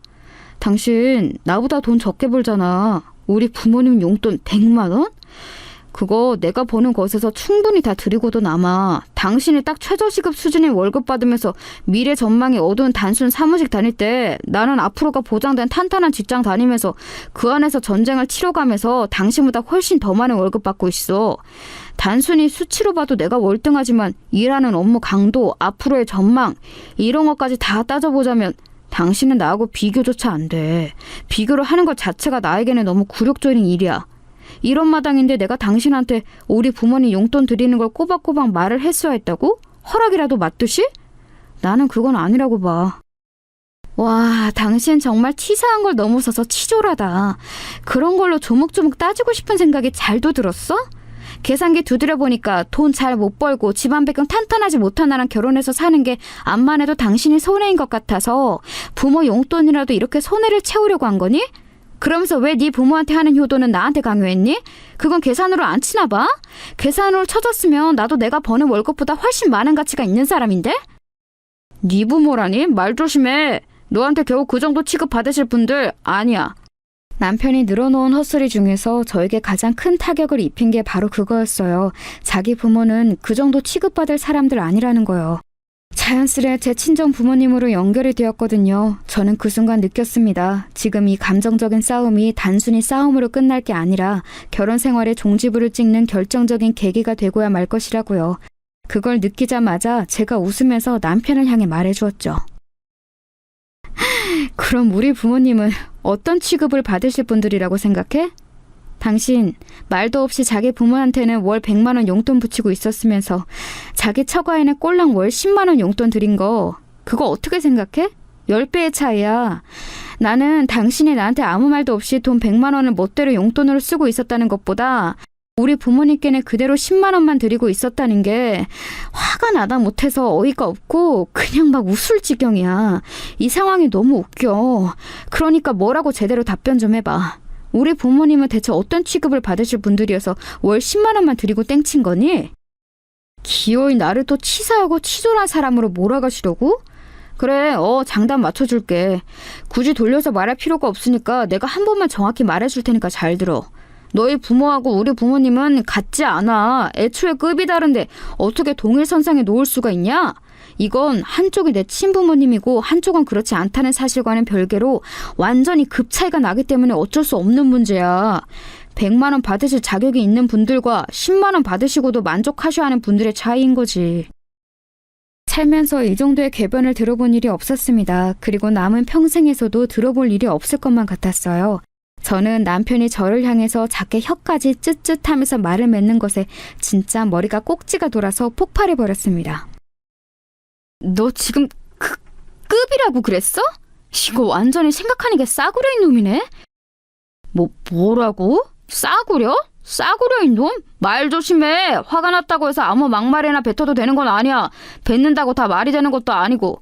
당신 나보다 돈 적게 벌잖아. 우리 부모님 용돈 100만 원? 그거 내가 버는 것에서 충분히 다 드리고도 남아. 당신이 딱 최저시급 수준의 월급 받으면서 미래 전망이 어두운 단순 사무직 다닐 때 나는 앞으로가 보장된 탄탄한 직장 다니면서 그 안에서 전쟁을 치러가면서 당신보다 훨씬 더 많은 월급 받고 있어. 단순히 수치로 봐도 내가 월등하지만 일하는 업무 강도, 앞으로의 전망 이런 것까지 다 따져보자면 당신은 나하고 비교조차 안 돼. 비교를 하는 것 자체가 나에게는 너무 굴욕적인 일이야. 이런 마당인데 내가 당신한테 우리 부모님 용돈 드리는 걸 꼬박꼬박 말을 했어야 했다고? 허락이라도 맞듯이? 나는 그건 아니라고 봐. 와, 당신 정말 치사한 걸 넘어서서 치졸하다. 그런 걸로 조목조목 따지고 싶은 생각이 잘도 들었어? 계산기 두드려 보니까 돈 잘 못 벌고 집안 배경 탄탄하지 못한 나랑 결혼해서 사는 게 암만 해도 당신이 손해인 것 같아서 부모 용돈이라도 이렇게 손해를 채우려고 한 거니? 그러면서 왜 네 부모한테 하는 효도는 나한테 강요했니? 그건 계산으로 안 치나 봐? 계산으로 쳐졌으면 나도 내가 버는 월급보다 훨씬 많은 가치가 있는 사람인데? 네 부모라니? 말 조심해. 너한테 겨우 그 정도 취급 받으실 분들 아니야. 남편이 늘어놓은 헛소리 중에서 저에게 가장 큰 타격을 입힌 게 바로 그거였어요. 자기 부모는 그 정도 취급받을 사람들 아니라는 거요. 자연스레 제 친정 부모님으로 연결이 되었거든요. 저는 그 순간 느꼈습니다. 지금 이 감정적인 싸움이 단순히 싸움으로 끝날 게 아니라 결혼 생활의 종지부를 찍는 결정적인 계기가 되고야 말 것이라고요. 그걸 느끼자마자 제가 웃으면서 남편을 향해 말해주었죠. 그럼 우리 부모님은 어떤 취급을 받으실 분들이라고 생각해? 당신 말도 없이 자기 부모한테는 월 100만 원 용돈 붙이고 있었으면서 자기 처가에는 꼴랑 월 10만 원 용돈 드린 거 그거 어떻게 생각해? 10배의 차이야. 나는 당신이 나한테 아무 말도 없이 돈 100만 원을 멋대로 용돈으로 쓰고 있었다는 것보다 우리 부모님께는 그대로 10만 원만 드리고 있었다는 게 화가 나다 못해서 어이가 없고 그냥 막 웃을 지경이야. 이 상황이 너무 웃겨. 그러니까 뭐라고 제대로 답변 좀 해봐. 우리 부모님은 대체 어떤 취급을 받으실 분들이어서 월 10만 원만 드리고 땡친 거니? 기어이 나를 또 치사하고 치졸한 사람으로 몰아가시려고? 그래, 장단 맞춰줄게. 굳이 돌려서 말할 필요가 없으니까 내가 한 번만 정확히 말해줄 테니까 잘 들어. 너희 부모하고 우리 부모님은 같지 않아. 애초에 급이 다른데 어떻게 동일선상에 놓을 수가 있냐? 이건 한쪽이 내 친부모님이고 한쪽은 그렇지 않다는 사실과는 별개로 완전히 급 차이가 나기 때문에 어쩔 수 없는 문제야. 100만 원 받으실 자격이 있는 분들과 10만 원 받으시고도 만족하셔야 하는 분들의 차이인 거지. 살면서 이 정도의 궤변을 들어본 일이 없었습니다. 그리고 남은 평생에서도 들어볼 일이 없을 것만 같았어요. 저는 남편이 저를 향해서 작게 혀까지 쯧쯧하면서 말을 맺는 것에 진짜 머리가 꼭지가 돌아서 폭발해버렸습니다. 너 지금 급이라고 그랬어? 이거 완전히 생각하는 게 싸구려인 놈이네? 뭐라고? 싸구려? 싸구려인 놈? 말 조심해. 화가 났다고 해서 아무 막말이나 뱉어도 되는 건 아니야. 뱉는다고 다 말이 되는 것도 아니고.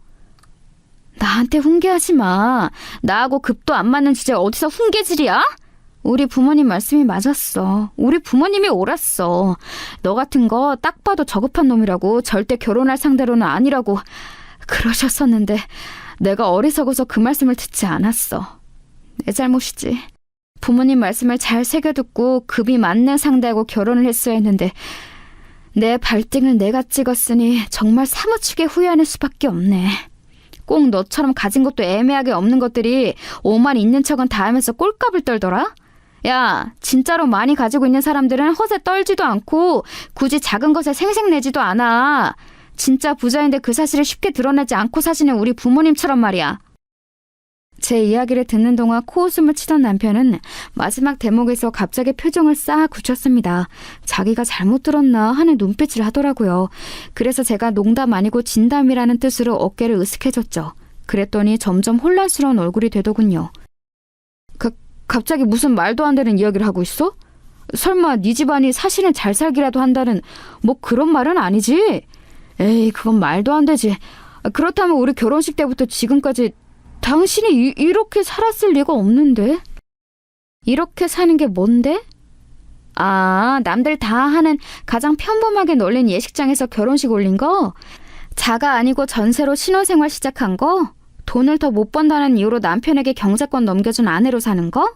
나한테 훈계하지 마. 나하고 급도 안 맞는 주제에 어디서 훈계질이야? 우리 부모님 말씀이 맞았어. 우리 부모님이 옳았어. 너 같은 거 딱 봐도 저급한 놈이라고, 절대 결혼할 상대로는 아니라고 그러셨었는데 내가 어리석어서 그 말씀을 듣지 않았어. 내 잘못이지. 부모님 말씀을 잘 새겨듣고 급이 맞는 상대하고 결혼을 했어야 했는데 내 발등을 내가 찍었으니 정말 사무치게 후회하는 수밖에 없네. 꼭 너처럼 가진 것도 애매하게 없는 것들이 오만 있는 척은 다 하면서 꼴값을 떨더라? 야, 진짜로 많이 가지고 있는 사람들은 허세 떨지도 않고 굳이 작은 것에 생색내지도 않아. 진짜 부자인데 그 사실을 쉽게 드러내지 않고 사시는 우리 부모님처럼 말이야. 제 이야기를 듣는 동안 코웃음을 치던 남편은 마지막 대목에서 갑자기 표정을 싹 굳혔습니다. 자기가 잘못 들었나 하는 눈빛을 하더라고요. 그래서 제가 농담 아니고 진담이라는 뜻으로 어깨를 으쓱해줬죠. 그랬더니 점점 혼란스러운 얼굴이 되더군요. 갑자기 무슨 말도 안 되는 이야기를 하고 있어? 설마 네 집안이 사실은 잘 살기라도 한다는 뭐 그런 말은 아니지? 에이, 그건 말도 안 되지. 그렇다면 우리 결혼식 때부터 지금까지 당신이 이렇게 살았을 리가 없는데? 이렇게 사는 게 뭔데? 아, 남들 다 하는 가장 평범하게 널린 예식장에서 결혼식 올린 거? 자가 아니고 전세로 신혼생활 시작한 거? 돈을 더 못 번다는 이유로 남편에게 경제권 넘겨준 아내로 사는 거?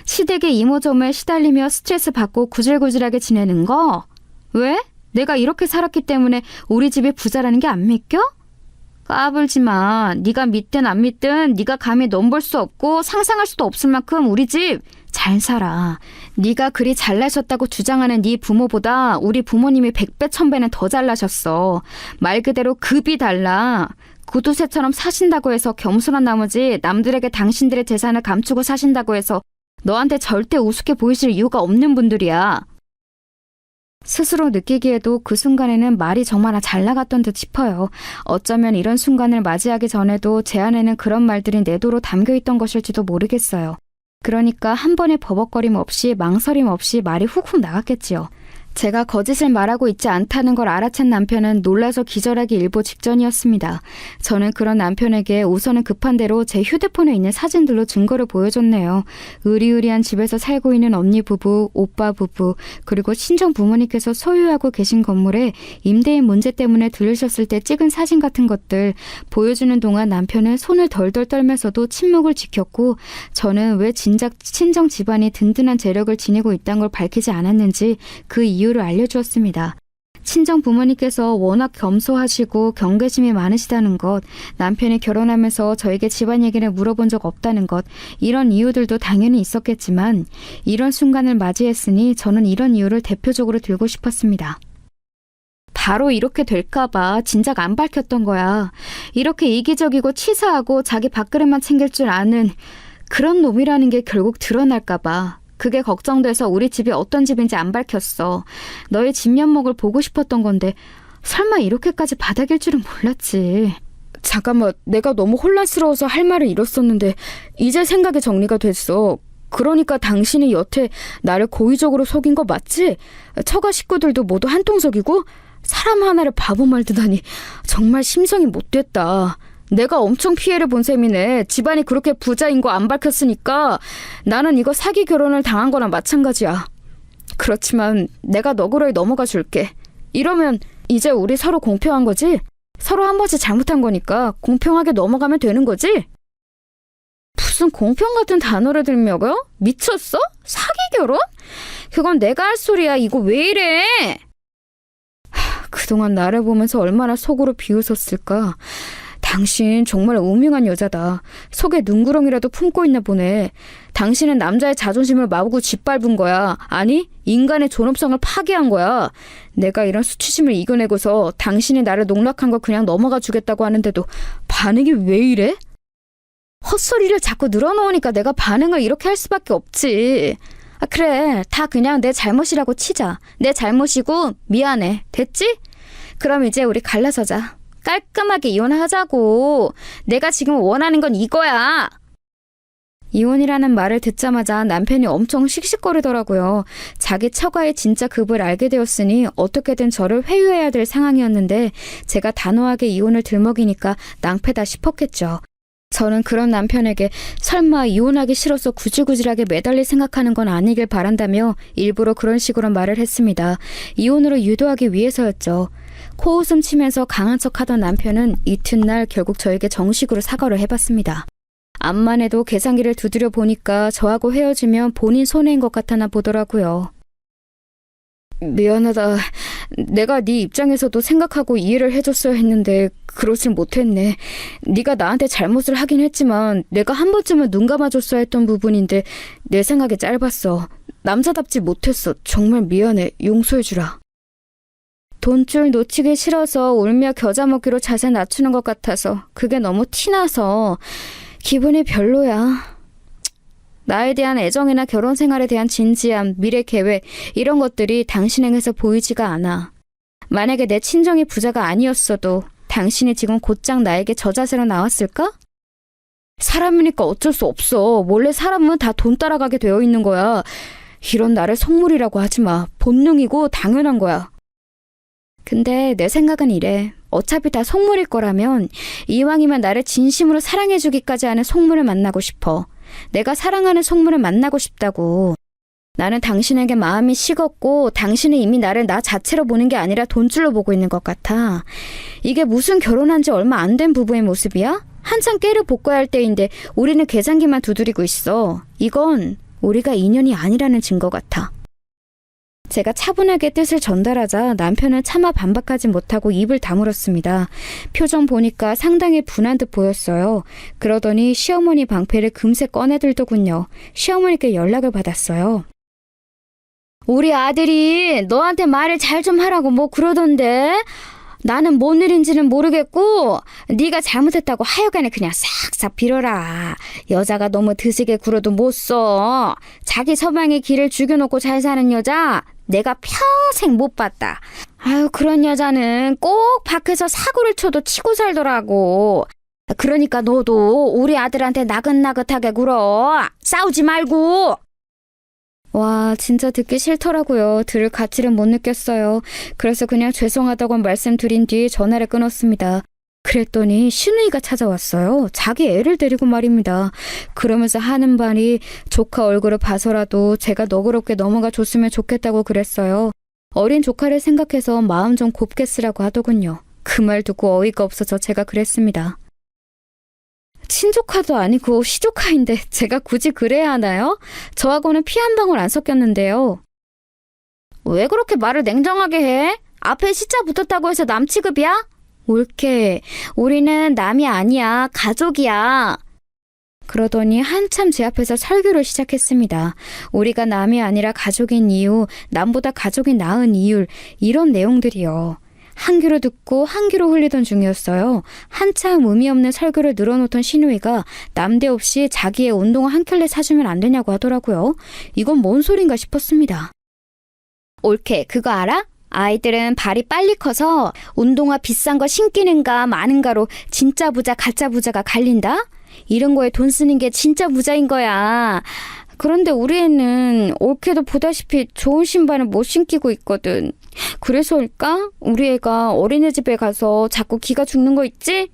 시댁의 이모저모에 시달리며 스트레스 받고 구질구질하게 지내는 거? 왜? 내가 이렇게 살았기 때문에 우리 집이 부자라는 게 안 믿겨? 까불지 마. 네가 믿든 안 믿든 네가 감히 넘볼 수 없고 상상할 수도 없을 만큼 우리 집 잘 살아. 네가 그리 잘나셨다고 주장하는 네 부모보다 우리 부모님이 100배 1000배는 더 잘나셨어. 말 그대로 급이 달라. 구두쇠처럼 사신다고 해서 겸손한 나머지 남들에게 당신들의 재산을 감추고 사신다고 해서 너한테 절대 우습게 보이실 이유가 없는 분들이야. 스스로 느끼기에도 그 순간에는 말이 정말 잘 나갔던 듯 싶어요. 어쩌면 이런 순간을 맞이하기 전에도 제 안에는 그런 말들이 내도로 담겨있던 것일지도 모르겠어요. 그러니까 한 번의 버벅거림 없이 망설임 없이 말이 훅훅 나갔겠지요. 제가 거짓을 말하고 있지 않다는 걸 알아챈 남편은 놀라서 기절하기 일보 직전이었습니다. 저는 그런 남편에게 우선은 급한 대로 제 휴대폰에 있는 사진들로 증거를 보여줬네요. 으리으리한 집에서 살고 있는 언니 부부, 오빠 부부, 그리고 친정 부모님께서 소유하고 계신 건물에 임대인 문제 때문에 들르셨을 때 찍은 사진 같은 것들 보여주는 동안 남편은 손을 덜덜 떨면서도 침묵을 지켰고, 저는 왜 진작 친정 집안이 든든한 재력을 지니고 있다는 걸 밝히지 않았는지 그 이유를 알려주었습니다. 친정 부모님께서 워낙 겸손하시고 경계심이 많으시다는 것, 남편이 결혼하면서 저에게 집안 얘기를 물어본 적 없다는 것, 이런 이유들도 당연히 있었겠지만 이런 순간을 맞이했으니 저는 이런 이유를 대표적으로 들고 싶었습니다. 바로 이렇게 될까봐 진작 안 밝혔던 거야. 이렇게 이기적이고 치사하고 자기 밥그릇만 챙길 줄 아는 그런 놈이라는 게 결국 드러날까봐. 그게 걱정돼서 우리 집이 어떤 집인지 안 밝혔어. 너의 집 면목을 보고 싶었던 건데 설마 이렇게까지 바닥일 줄은 몰랐지. 잠깐만, 내가 너무 혼란스러워서 할 말을 잃었었는데 이제 생각이 정리가 됐어. 그러니까 당신이 여태 나를 고의적으로 속인 거 맞지? 처가 식구들도 모두 한통속이고 사람 하나를 바보 말듯하니 정말 심성이 못됐다. 내가 엄청 피해를 본 셈이네. 집안이 그렇게 부자인 거 안 밝혔으니까 나는 이거 사기 결혼을 당한 거나 마찬가지야. 그렇지만 내가 너그러이 넘어가 줄게. 이러면 이제 우리 서로 공평한 거지? 서로 한 번씩 잘못한 거니까 공평하게 넘어가면 되는 거지? 무슨 공평 같은 단어를 들먹여? 미쳤어? 사기 결혼? 그건 내가 할 소리야. 이거 왜 이래? 그동안 나를 보면서 얼마나 속으로 비웃었을까. 당신 정말 우명한 여자다. 속에 눈구렁이라도 품고 있나 보네. 당신은 남자의 자존심을 마구고 짓밟은 거야. 아니, 인간의 존엄성을 파괴한 거야. 내가 이런 수치심을 이겨내고서 당신이 나를 농락한 거 그냥 넘어가 주겠다고 하는데도 반응이 왜 이래? 헛소리를 자꾸 늘어놓으니까 내가 반응을 이렇게 할 수밖에 없지. 아, 그래, 다 그냥 내 잘못이라고 치자. 내 잘못이고 미안해. 됐지? 그럼 이제 우리 갈라서자. 깔끔하게 이혼하자고. 내가 지금 원하는 건 이거야. 이혼이라는 말을 듣자마자 남편이 엄청 씩씩거리더라고요. 자기 처가의 진짜 급을 알게 되었으니 어떻게든 저를 회유해야 될 상황이었는데 제가 단호하게 이혼을 들먹이니까 낭패다 싶었겠죠. 저는 그런 남편에게 설마 이혼하기 싫어서 구질구질하게 매달릴 생각하는 건 아니길 바란다며 일부러 그런 식으로 말을 했습니다. 이혼으로 유도하기 위해서였죠. 코웃음 치면서 강한 척하던 남편은 이튿날 결국 저에게 정식으로 사과를 해봤습니다. 암만 해도 계산기를 두드려 보니까 저하고 헤어지면 본인 손해인 것 같아나 보더라고요. 미안하다. 내가 네 입장에서도 생각하고 이해를 해줬어야 했는데 그러질 못했네. 네가 나한테 잘못을 하긴 했지만 내가 한 번쯤은 눈 감아줬어야 했던 부분인데 내 생각에 짧았어. 남자답지 못했어. 정말 미안해. 용서해주라. 돈줄 놓치기 싫어서 울며 겨자 먹기로 자세 낮추는 것 같아서 그게 너무 티나서 기분이 별로야. 나에 대한 애정이나 결혼 생활에 대한 진지함, 미래 계획 이런 것들이 당신에게서 보이지가 않아. 만약에 내 친정이 부자가 아니었어도 당신이 지금 곧장 나에게 저 자세로 나왔을까? 사람이니까 어쩔 수 없어. 원래 사람은 다 돈 따라가게 되어 있는 거야. 이런 나를 속물이라고 하지 마. 본능이고 당연한 거야. 근데 내 생각은 이래. 어차피 다 속물일 거라면 이왕이면 나를 진심으로 사랑해주기까지 하는 속물을 만나고 싶어. 내가 사랑하는 속물을 만나고 싶다고. 나는 당신에게 마음이 식었고 당신은 이미 나를 나 자체로 보는 게 아니라 돈줄로 보고 있는 것 같아. 이게 무슨 결혼한 지 얼마 안 된 부부의 모습이야? 한창 깨를 볶아야 할 때인데 우리는 계산기만 두드리고 있어. 이건 우리가 인연이 아니라는 증거 같아. 제가 차분하게 뜻을 전달하자 남편은 차마 반박하지 못하고 입을 다물었습니다. 표정 보니까 상당히 분한 듯 보였어요. 그러더니 시어머니 방패를 금세 꺼내들더군요. 시어머니께 연락을 받았어요. 우리 아들이 너한테 말을 잘 좀 하라고 뭐 그러던데 나는 뭔 일인지는 모르겠고 네가 잘못했다고 하여간에 그냥 싹싹 빌어라. 여자가 너무 드세게 굴어도 못 써. 자기 서방의 길을 죽여놓고 잘 사는 여자 내가 평생 못 봤다. 아유 그런 여자는 꼭 밖에서 사고를 쳐도 치고 살더라고. 그러니까 너도 우리 아들한테 나긋나긋하게 굴어. 싸우지 말고. 와 진짜 듣기 싫더라고요. 들을 가치를 못 느꼈어요. 그래서 그냥 죄송하다고 말씀드린 뒤 전화를 끊었습니다. 그랬더니 시누이가 찾아왔어요. 자기 애를 데리고 말입니다. 그러면서 하는 말이 조카 얼굴을 봐서라도 제가 너그럽게 넘어가 줬으면 좋겠다고 그랬어요. 어린 조카를 생각해서 마음 좀 곱게 쓰라고 하더군요. 그 말 듣고 어이가 없어서 제가 그랬습니다. 친조카도 아니고 시조카인데 제가 굳이 그래야 하나요? 저하고는 피 한 방울 안 섞였는데요. 왜 그렇게 말을 냉정하게 해? 앞에 시자 붙었다고 해서 남 취급이야? 옳게. 우리는 남이 아니야. 가족이야. 그러더니 한참 제 앞에서 설교를 시작했습니다. 우리가 남이 아니라 가족인 이유, 남보다 가족이 나은 이유, 이런 내용들이요. 한 귀로 듣고 한 귀로 흘리던 중이었어요. 한참 의미 없는 설교를 늘어놓던 시누이가 남대없이 자기의 운동화 한 켤레 사주면 안 되냐고 하더라고요. 이건 뭔 소린가 싶었습니다. 옳게, 그거 알아? 아이들은 발이 빨리 커서 운동화 비싼 거 신기는가 마는가로 진짜 부자 가짜 부자가 갈린다? 이런 거에 돈 쓰는 게 진짜 부자인 거야. 그런데 우리 애는 옳게도 보다시피 좋은 신발을 못 신기고 있거든. 그래서일까? 우리 애가 어린이집에 가서 자꾸 기가 죽는 거 있지?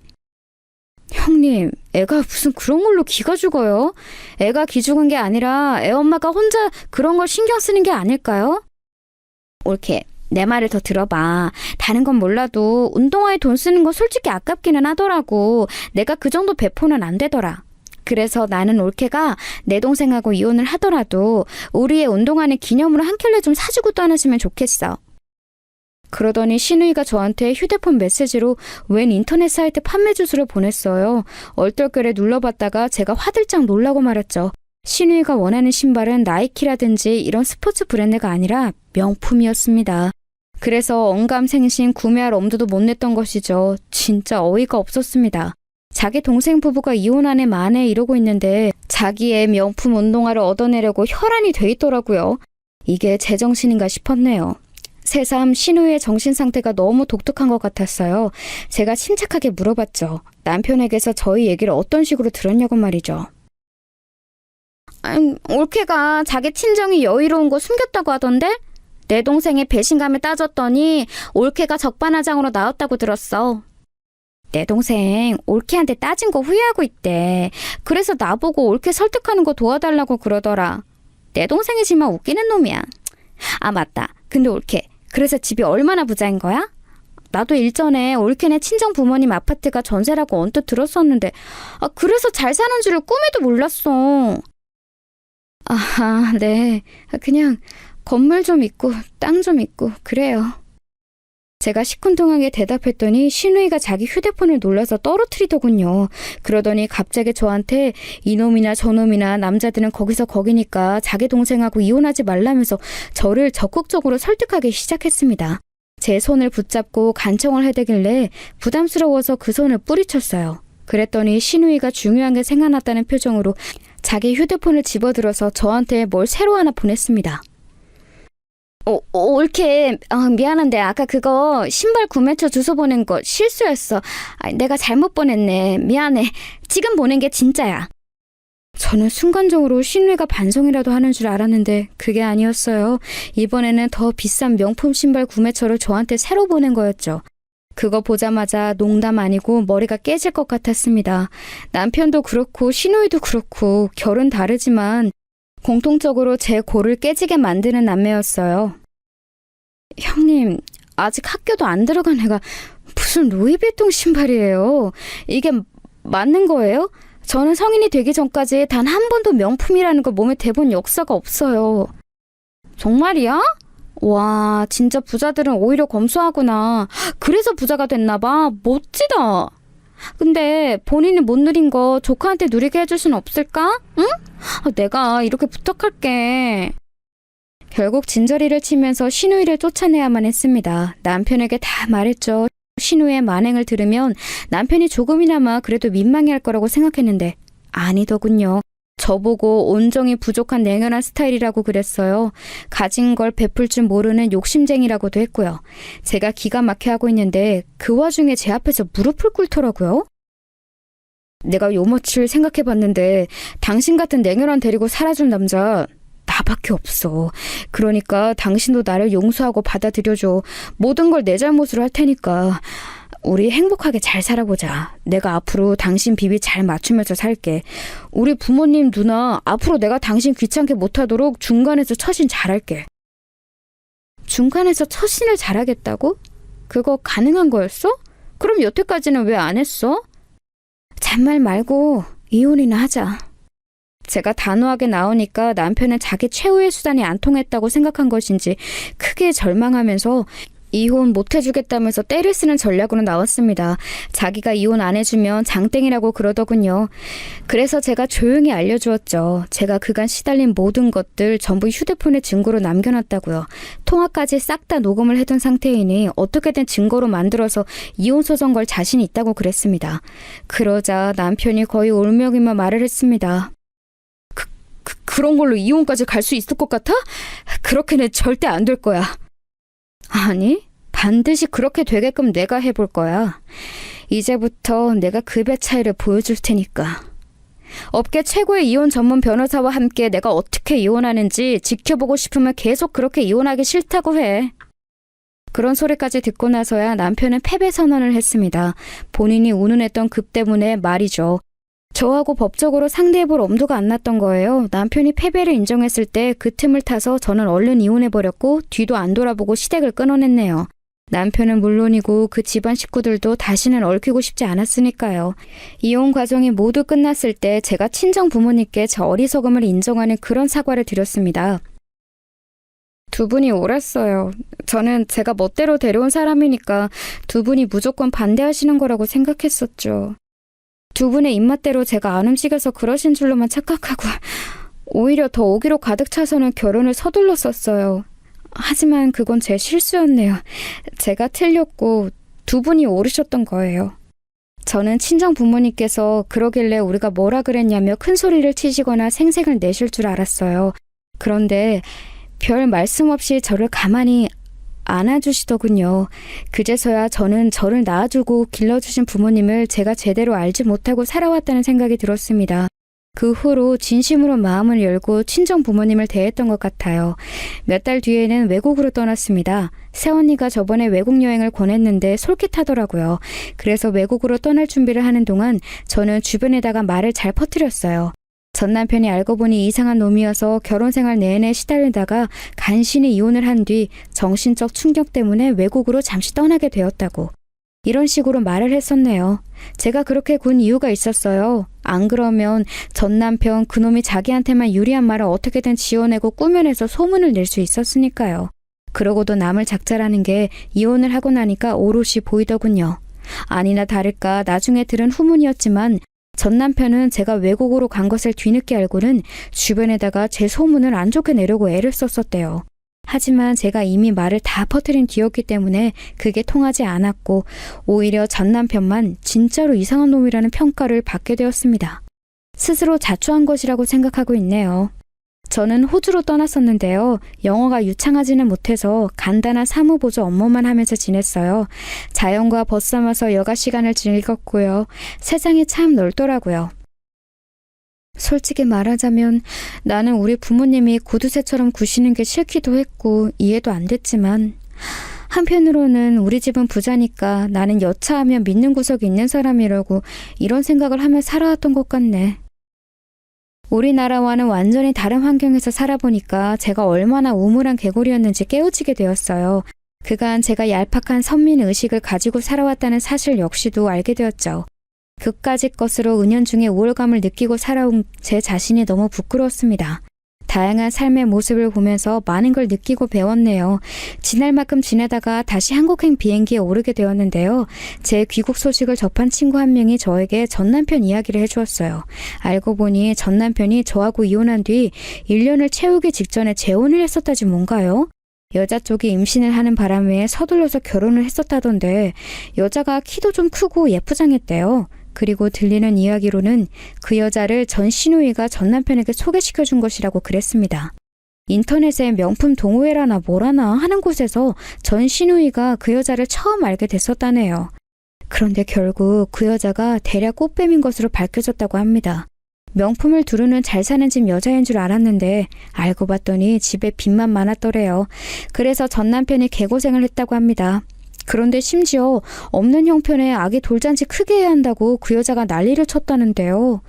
형님, 애가 무슨 그런 걸로 기가 죽어요? 애가 기 죽은 게 아니라 애 엄마가 혼자 그런 걸 신경 쓰는 게 아닐까요? 옳게, 내 말을 더 들어봐. 다른 건 몰라도 운동화에 돈 쓰는 거 솔직히 아깝기는 하더라고. 내가 그 정도 배포는 안 되더라. 그래서 나는 올케가 내 동생하고 이혼을 하더라도 우리의 운동화는 기념으로 한 켤레 좀 사주고 떠나시면 좋겠어. 그러더니 시누이가 저한테 휴대폰 메시지로 웬 인터넷 사이트 판매 주소를 보냈어요. 얼떨결에 눌러봤다가 제가 화들짝 놀라고 말았죠. 시누이가 원하는 신발은 나이키라든지 이런 스포츠 브랜드가 아니라 명품이었습니다. 그래서 언감생심 구매할 엄두도 못 냈던 것이죠. 진짜 어이가 없었습니다. 자기 동생 부부가 이혼한 해 만에 이러고 있는데 자기의 명품 운동화를 얻어내려고 혈안이 돼 있더라고요. 이게 제정신인가 싶었네요. 새삼 신우의 정신 상태가 너무 독특한 것 같았어요. 제가 침착하게 물어봤죠. 남편에게서 저희 얘기를 어떤 식으로 들었냐고 말이죠. 올케가 자기 친정이 여유로운 거 숨겼다고 하던데? 내 동생의 배신감에 따졌더니 올케가 적반하장으로 나왔다고 들었어. 내 동생 올케한테 따진 거 후회하고 있대. 그래서 나보고 올케 설득하는 거 도와달라고 그러더라. 내 동생이지만 웃기는 놈이야. 아 맞다. 근데 올케, 그래서 집이 얼마나 부자인 거야? 나도 일전에 올케네 친정 부모님 아파트가 전세라고 언뜻 들었었는데 그래서 잘 사는 줄을 꿈에도 몰랐어. 아, 네. 그냥 건물 좀 있고 땅 좀 있고 그래요. 제가 시큰둥하게 대답했더니 시누이가 자기 휴대폰을 놀라서 떨어뜨리더군요. 그러더니 갑자기 저한테 이놈이나 저놈이나 남자들은 거기서 거기니까 자기 동생하고 이혼하지 말라면서 저를 적극적으로 설득하기 시작했습니다. 제 손을 붙잡고 간청을 해대길래 부담스러워서 그 손을 뿌리쳤어요. 그랬더니 신우이가 중요한 게 생각났다는 표정으로 자기 휴대폰을 집어들어서 저한테 뭘 새로 하나 보냈습니다. 올케, 미안한데 아까 그거 신발 구매처 주소 보낸 거 실수였어. 내가 잘못 보냈네. 미안해. 지금 보낸 게 진짜야. 저는 순간적으로 신우이가 반성이라도 하는 줄 알았는데 그게 아니었어요. 이번에는 더 비싼 명품 신발 구매처를 저한테 새로 보낸 거였죠. 그거 보자마자 농담 아니고 머리가 깨질 것 같았습니다. 남편도 그렇고 신우이도 그렇고 결은 다르지만 공통적으로 제 골을 깨지게 만드는 남매였어요. 형님, 아직 학교도 안 들어간 애가 무슨 루이비통 신발이에요. 이게 맞는 거예요? 저는 성인이 되기 전까지 단 한 번도 명품이라는 걸 몸에 대본 역사가 없어요. 정말이야? 와, 진짜 부자들은 오히려 검소하구나. 그래서 부자가 됐나 봐. 멋지다. 근데 본인이 못 누린 거 조카한테 누리게 해줄 순 없을까? 응? 내가 이렇게 부탁할게. 결국 진저리를 치면서 신우이를 쫓아내야만 했습니다. 남편에게 다 말했죠. 신우의 만행을 들으면 남편이 조금이나마 그래도 민망해할 거라고 생각했는데 아니더군요. 저보고 온정이 부족한 냉혈한 스타일이라고 그랬어요. 가진 걸 베풀 줄 모르는 욕심쟁이라고도 했고요. 제가 기가 막혀하고 있는데 그 와중에 제 앞에서 무릎을 꿇더라고요. 내가 요모칠 생각해봤는데 당신 같은 냉혈한 데리고 살아준 남자 나밖에 없어. 그러니까 당신도 나를 용서하고 받아들여줘. 모든 걸 내 잘못으로 할 테니까 우리 행복하게 잘 살아보자. 내가 앞으로 당신 비비 잘 맞추면서 살게. 우리 부모님 누나 앞으로 내가 당신 귀찮게 못하도록 중간에서 처신 잘할게. 중간에서 처신을 잘하겠다고? 그거 가능한 거였어? 그럼 여태까지는 왜 안 했어? 잔말 말고 이혼이나 하자. 제가 단호하게 나오니까 남편은 자기 최후의 수단이 안 통했다고 생각한 것인지 크게 절망하면서 이혼 못 해주겠다면서 때를 쓰는 전략으로 나왔습니다. 자기가 이혼 안 해주면 장땡이라고 그러더군요. 그래서 제가 조용히 알려주었죠. 제가 그간 시달린 모든 것들 전부 휴대폰에 증거로 남겨놨다고요. 통화까지 싹 다 녹음을 해둔 상태이니 어떻게든 증거로 만들어서 이혼 소송 걸 자신이 있다고 그랬습니다. 그러자 남편이 거의 울먹이며 말을 했습니다. 그런 걸로 이혼까지 갈 수 있을 것 같아? 그렇게는 절대 안 될 거야. 아니, 반드시 그렇게 되게끔 내가 해볼 거야. 이제부터 내가 급의 차이를 보여줄 테니까. 업계 최고의 이혼 전문 변호사와 함께 내가 어떻게 이혼하는지 지켜보고 싶으면 계속 그렇게 이혼하기 싫다고 해. 그런 소리까지 듣고 나서야 남편은 패배 선언을 했습니다. 본인이 운운했던 급 때문에 말이죠. 저하고 법적으로 상대해볼 엄두가 안 났던 거예요. 남편이 패배를 인정했을 때 그 틈을 타서 저는 얼른 이혼해버렸고 뒤도 안 돌아보고 시댁을 끊어냈네요. 남편은 물론이고 그 집안 식구들도 다시는 얽히고 싶지 않았으니까요. 이혼 과정이 모두 끝났을 때 제가 친정 부모님께 제 어리석음을 인정하는 그런 사과를 드렸습니다. 두 분이 옳았어요. 저는 제가 멋대로 데려온 사람이니까 두 분이 무조건 반대하시는 거라고 생각했었죠. 두 분의 입맛대로 제가 안 움직여서 그러신 줄로만 착각하고 오히려 더 오기로 가득 차서는 결혼을 서둘렀었어요. 하지만 그건 제 실수였네요. 제가 틀렸고 두 분이 옳으셨던 거예요. 저는 친정 부모님께서 그러길래 우리가 뭐라 그랬냐며 큰 소리를 치시거나 생색을 내실 줄 알았어요. 그런데 별 말씀 없이 저를 가만히 안아주시더군요. 그제서야 저는 저를 낳아주고 길러주신 부모님을 제가 제대로 알지 못하고 살아왔다는 생각이 들었습니다. 그 후로 진심으로 마음을 열고 친정 부모님을 대했던 것 같아요. 몇 달 뒤에는 외국으로 떠났습니다. 새언니가 저번에 외국 여행을 권했는데 솔깃하더라고요. 그래서 외국으로 떠날 준비를 하는 동안 저는 주변에다가 말을 잘 퍼뜨렸어요. 전 남편이 알고 보니 이상한 놈이어서 결혼 생활 내내 시달리다가 간신히 이혼을 한 뒤 정신적 충격 때문에 외국으로 잠시 떠나게 되었다고. 이런 식으로 말을 했었네요. 제가 그렇게 군 이유가 있었어요. 안 그러면 전 남편 그놈이 자기한테만 유리한 말을 어떻게든 지어내고 꾸며내서 소문을 낼 수 있었으니까요. 그러고도 남을 작자라는 게 이혼을 하고 나니까 오롯이 보이더군요. 아니나 다를까 나중에 들은 후문이었지만 전 남편은 제가 외국으로 간 것을 뒤늦게 알고는 주변에다가 제 소문을 안 좋게 내려고 애를 썼었대요. 하지만 제가 이미 말을 다 퍼뜨린 뒤였기 때문에 그게 통하지 않았고 오히려 전 남편만 진짜로 이상한 놈이라는 평가를 받게 되었습니다. 스스로 자초한 것이라고 생각하고 있네요. 저는 호주로 떠났었는데요. 영어가 유창하지는 못해서 간단한 사무보조 업무만 하면서 지냈어요. 자연과 벗삼아서 여가 시간을 즐겼고요. 세상이 참 넓더라고요. 솔직히 말하자면 나는 우리 부모님이 구두쇠처럼 구시는 게 싫기도 했고 이해도 안 됐지만 한편으로는 우리 집은 부자니까 나는 여차하면 믿는 구석이 있는 사람이라고 이런 생각을 하며 살아왔던 것 같네. 우리나라와는 완전히 다른 환경에서 살아보니까 제가 얼마나 우물한 개구리였는지 깨우치게 되었어요. 그간 제가 얄팍한 선민의식을 가지고 살아왔다는 사실 역시도 알게 되었죠. 그까짓 것으로 은연중에 우월감을 느끼고 살아온 제 자신이 너무 부끄러웠습니다. 다양한 삶의 모습을 보면서 많은 걸 느끼고 배웠네요. 지날 만큼 지내다가 다시 한국행 비행기에 오르게 되었는데요. 제 귀국 소식을 접한 친구 한 명이 저에게 전 남편 이야기를 해주었어요. 알고 보니 전 남편이 저하고 이혼한 뒤 1년을 채우기 직전에 재혼을 했었다지 뭔가요? 여자 쪽이 임신을 하는 바람에 서둘러서 결혼을 했었다던데 여자가 키도 좀 크고 예쁘장했대요. 그리고 들리는 이야기로는 그 여자를 전 시누이가 전 남편에게 소개시켜준 것이라고 그랬습니다. 인터넷에 명품 동호회라나 뭐라나 하는 곳에서 전 시누이가 그 여자를 처음 알게 됐었다네요. 그런데 결국 그 여자가 대략 꽃뱀인 것으로 밝혀졌다고 합니다. 명품을 두르는 잘 사는 집 여자인 줄 알았는데 알고 봤더니 집에 빚만 많았더래요. 그래서 전 남편이 개고생을 했다고 합니다. 그런데 심지어 없는 형편에 아기 돌잔치 크게 해야 한다고 그 여자가 난리를 쳤다는데요.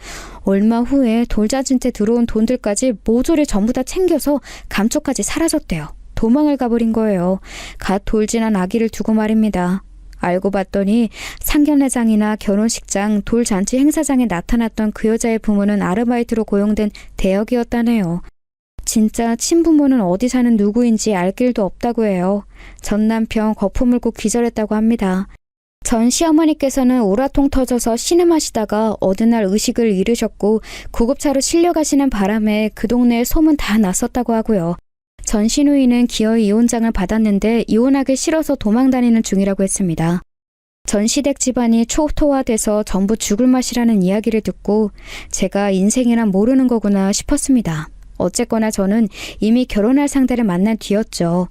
얼마 후에 돌잔치 때 들어온 돈들까지 모조리 전부 다 챙겨서 감쪽까지 사라졌대요. 도망을 가버린 거예요. 갓 돌진한 아기를 두고 말입니다. 알고 봤더니 상견례장이나 결혼식장, 돌잔치 행사장에 나타났던 그 여자의 부모는 아르바이트로 고용된 대역이었다네요. 진짜 친부모는 어디 사는 누구인지 알 길도 없다고 해요. 전 남편 거품을 고 기절했다고 합니다. 전 시어머니께서는 오라통 터져서 신음하시다가 어느 날 의식을 잃으셨고 구급차로 실려가시는 바람에 그 동네에 소문 다 났었다고 하고요. 전 시누이는 기어이 이혼장을 받았는데 이혼하기 싫어서 도망다니는 중이라고 했습니다. 전 시댁 집안이 초토화돼서 전부 죽을 맛이라는 이야기를 듣고 제가 인생이란 모르는 거구나 싶었습니다. 어쨌거나 저는 이미 결혼할 상대를 만난 뒤였죠.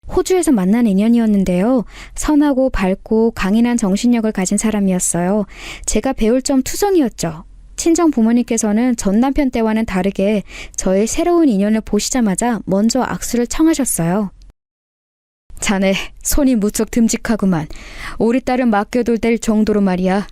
호주에서 만난 인연이었는데요. 선하고 밝고 강인한 정신력을 가진 사람이었어요. 제가 배울 점 투성이었죠. 친정 부모님께서는 전 남편 때와는 다르게 저의 새로운 인연을 보시자마자 먼저 악수를 청하셨어요. 자네 손이 무척 듬직하구만. 우리 딸은 맡겨둘 될 정도로 말이야.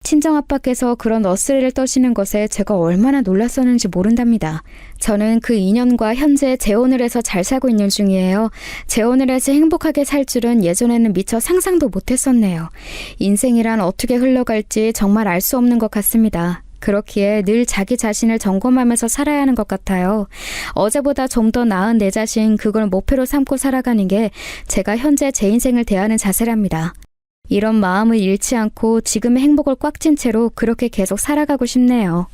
친정아빠께서 그런 어스레를 떠시는 것에 제가 얼마나 놀랐었는지 모른답니다. 저는 그 인연과 현재 재혼을 해서 잘 살고 있는 중이에요. 재혼을 해서 행복하게 살 줄은 예전에는 미처 상상도 못했었네요. 인생이란 어떻게 흘러갈지 정말 알 수 없는 것 같습니다. 그렇기에 늘 자기 자신을 점검하면서 살아야 하는 것 같아요. 어제보다 좀 더 나은 내 자신, 그걸 목표로 삼고 살아가는 게 제가 현재 제 인생을 대하는 자세랍니다. 이런 마음을 잃지 않고 지금의 행복을 꽉 쥔 채로 그렇게 계속 살아가고 싶네요.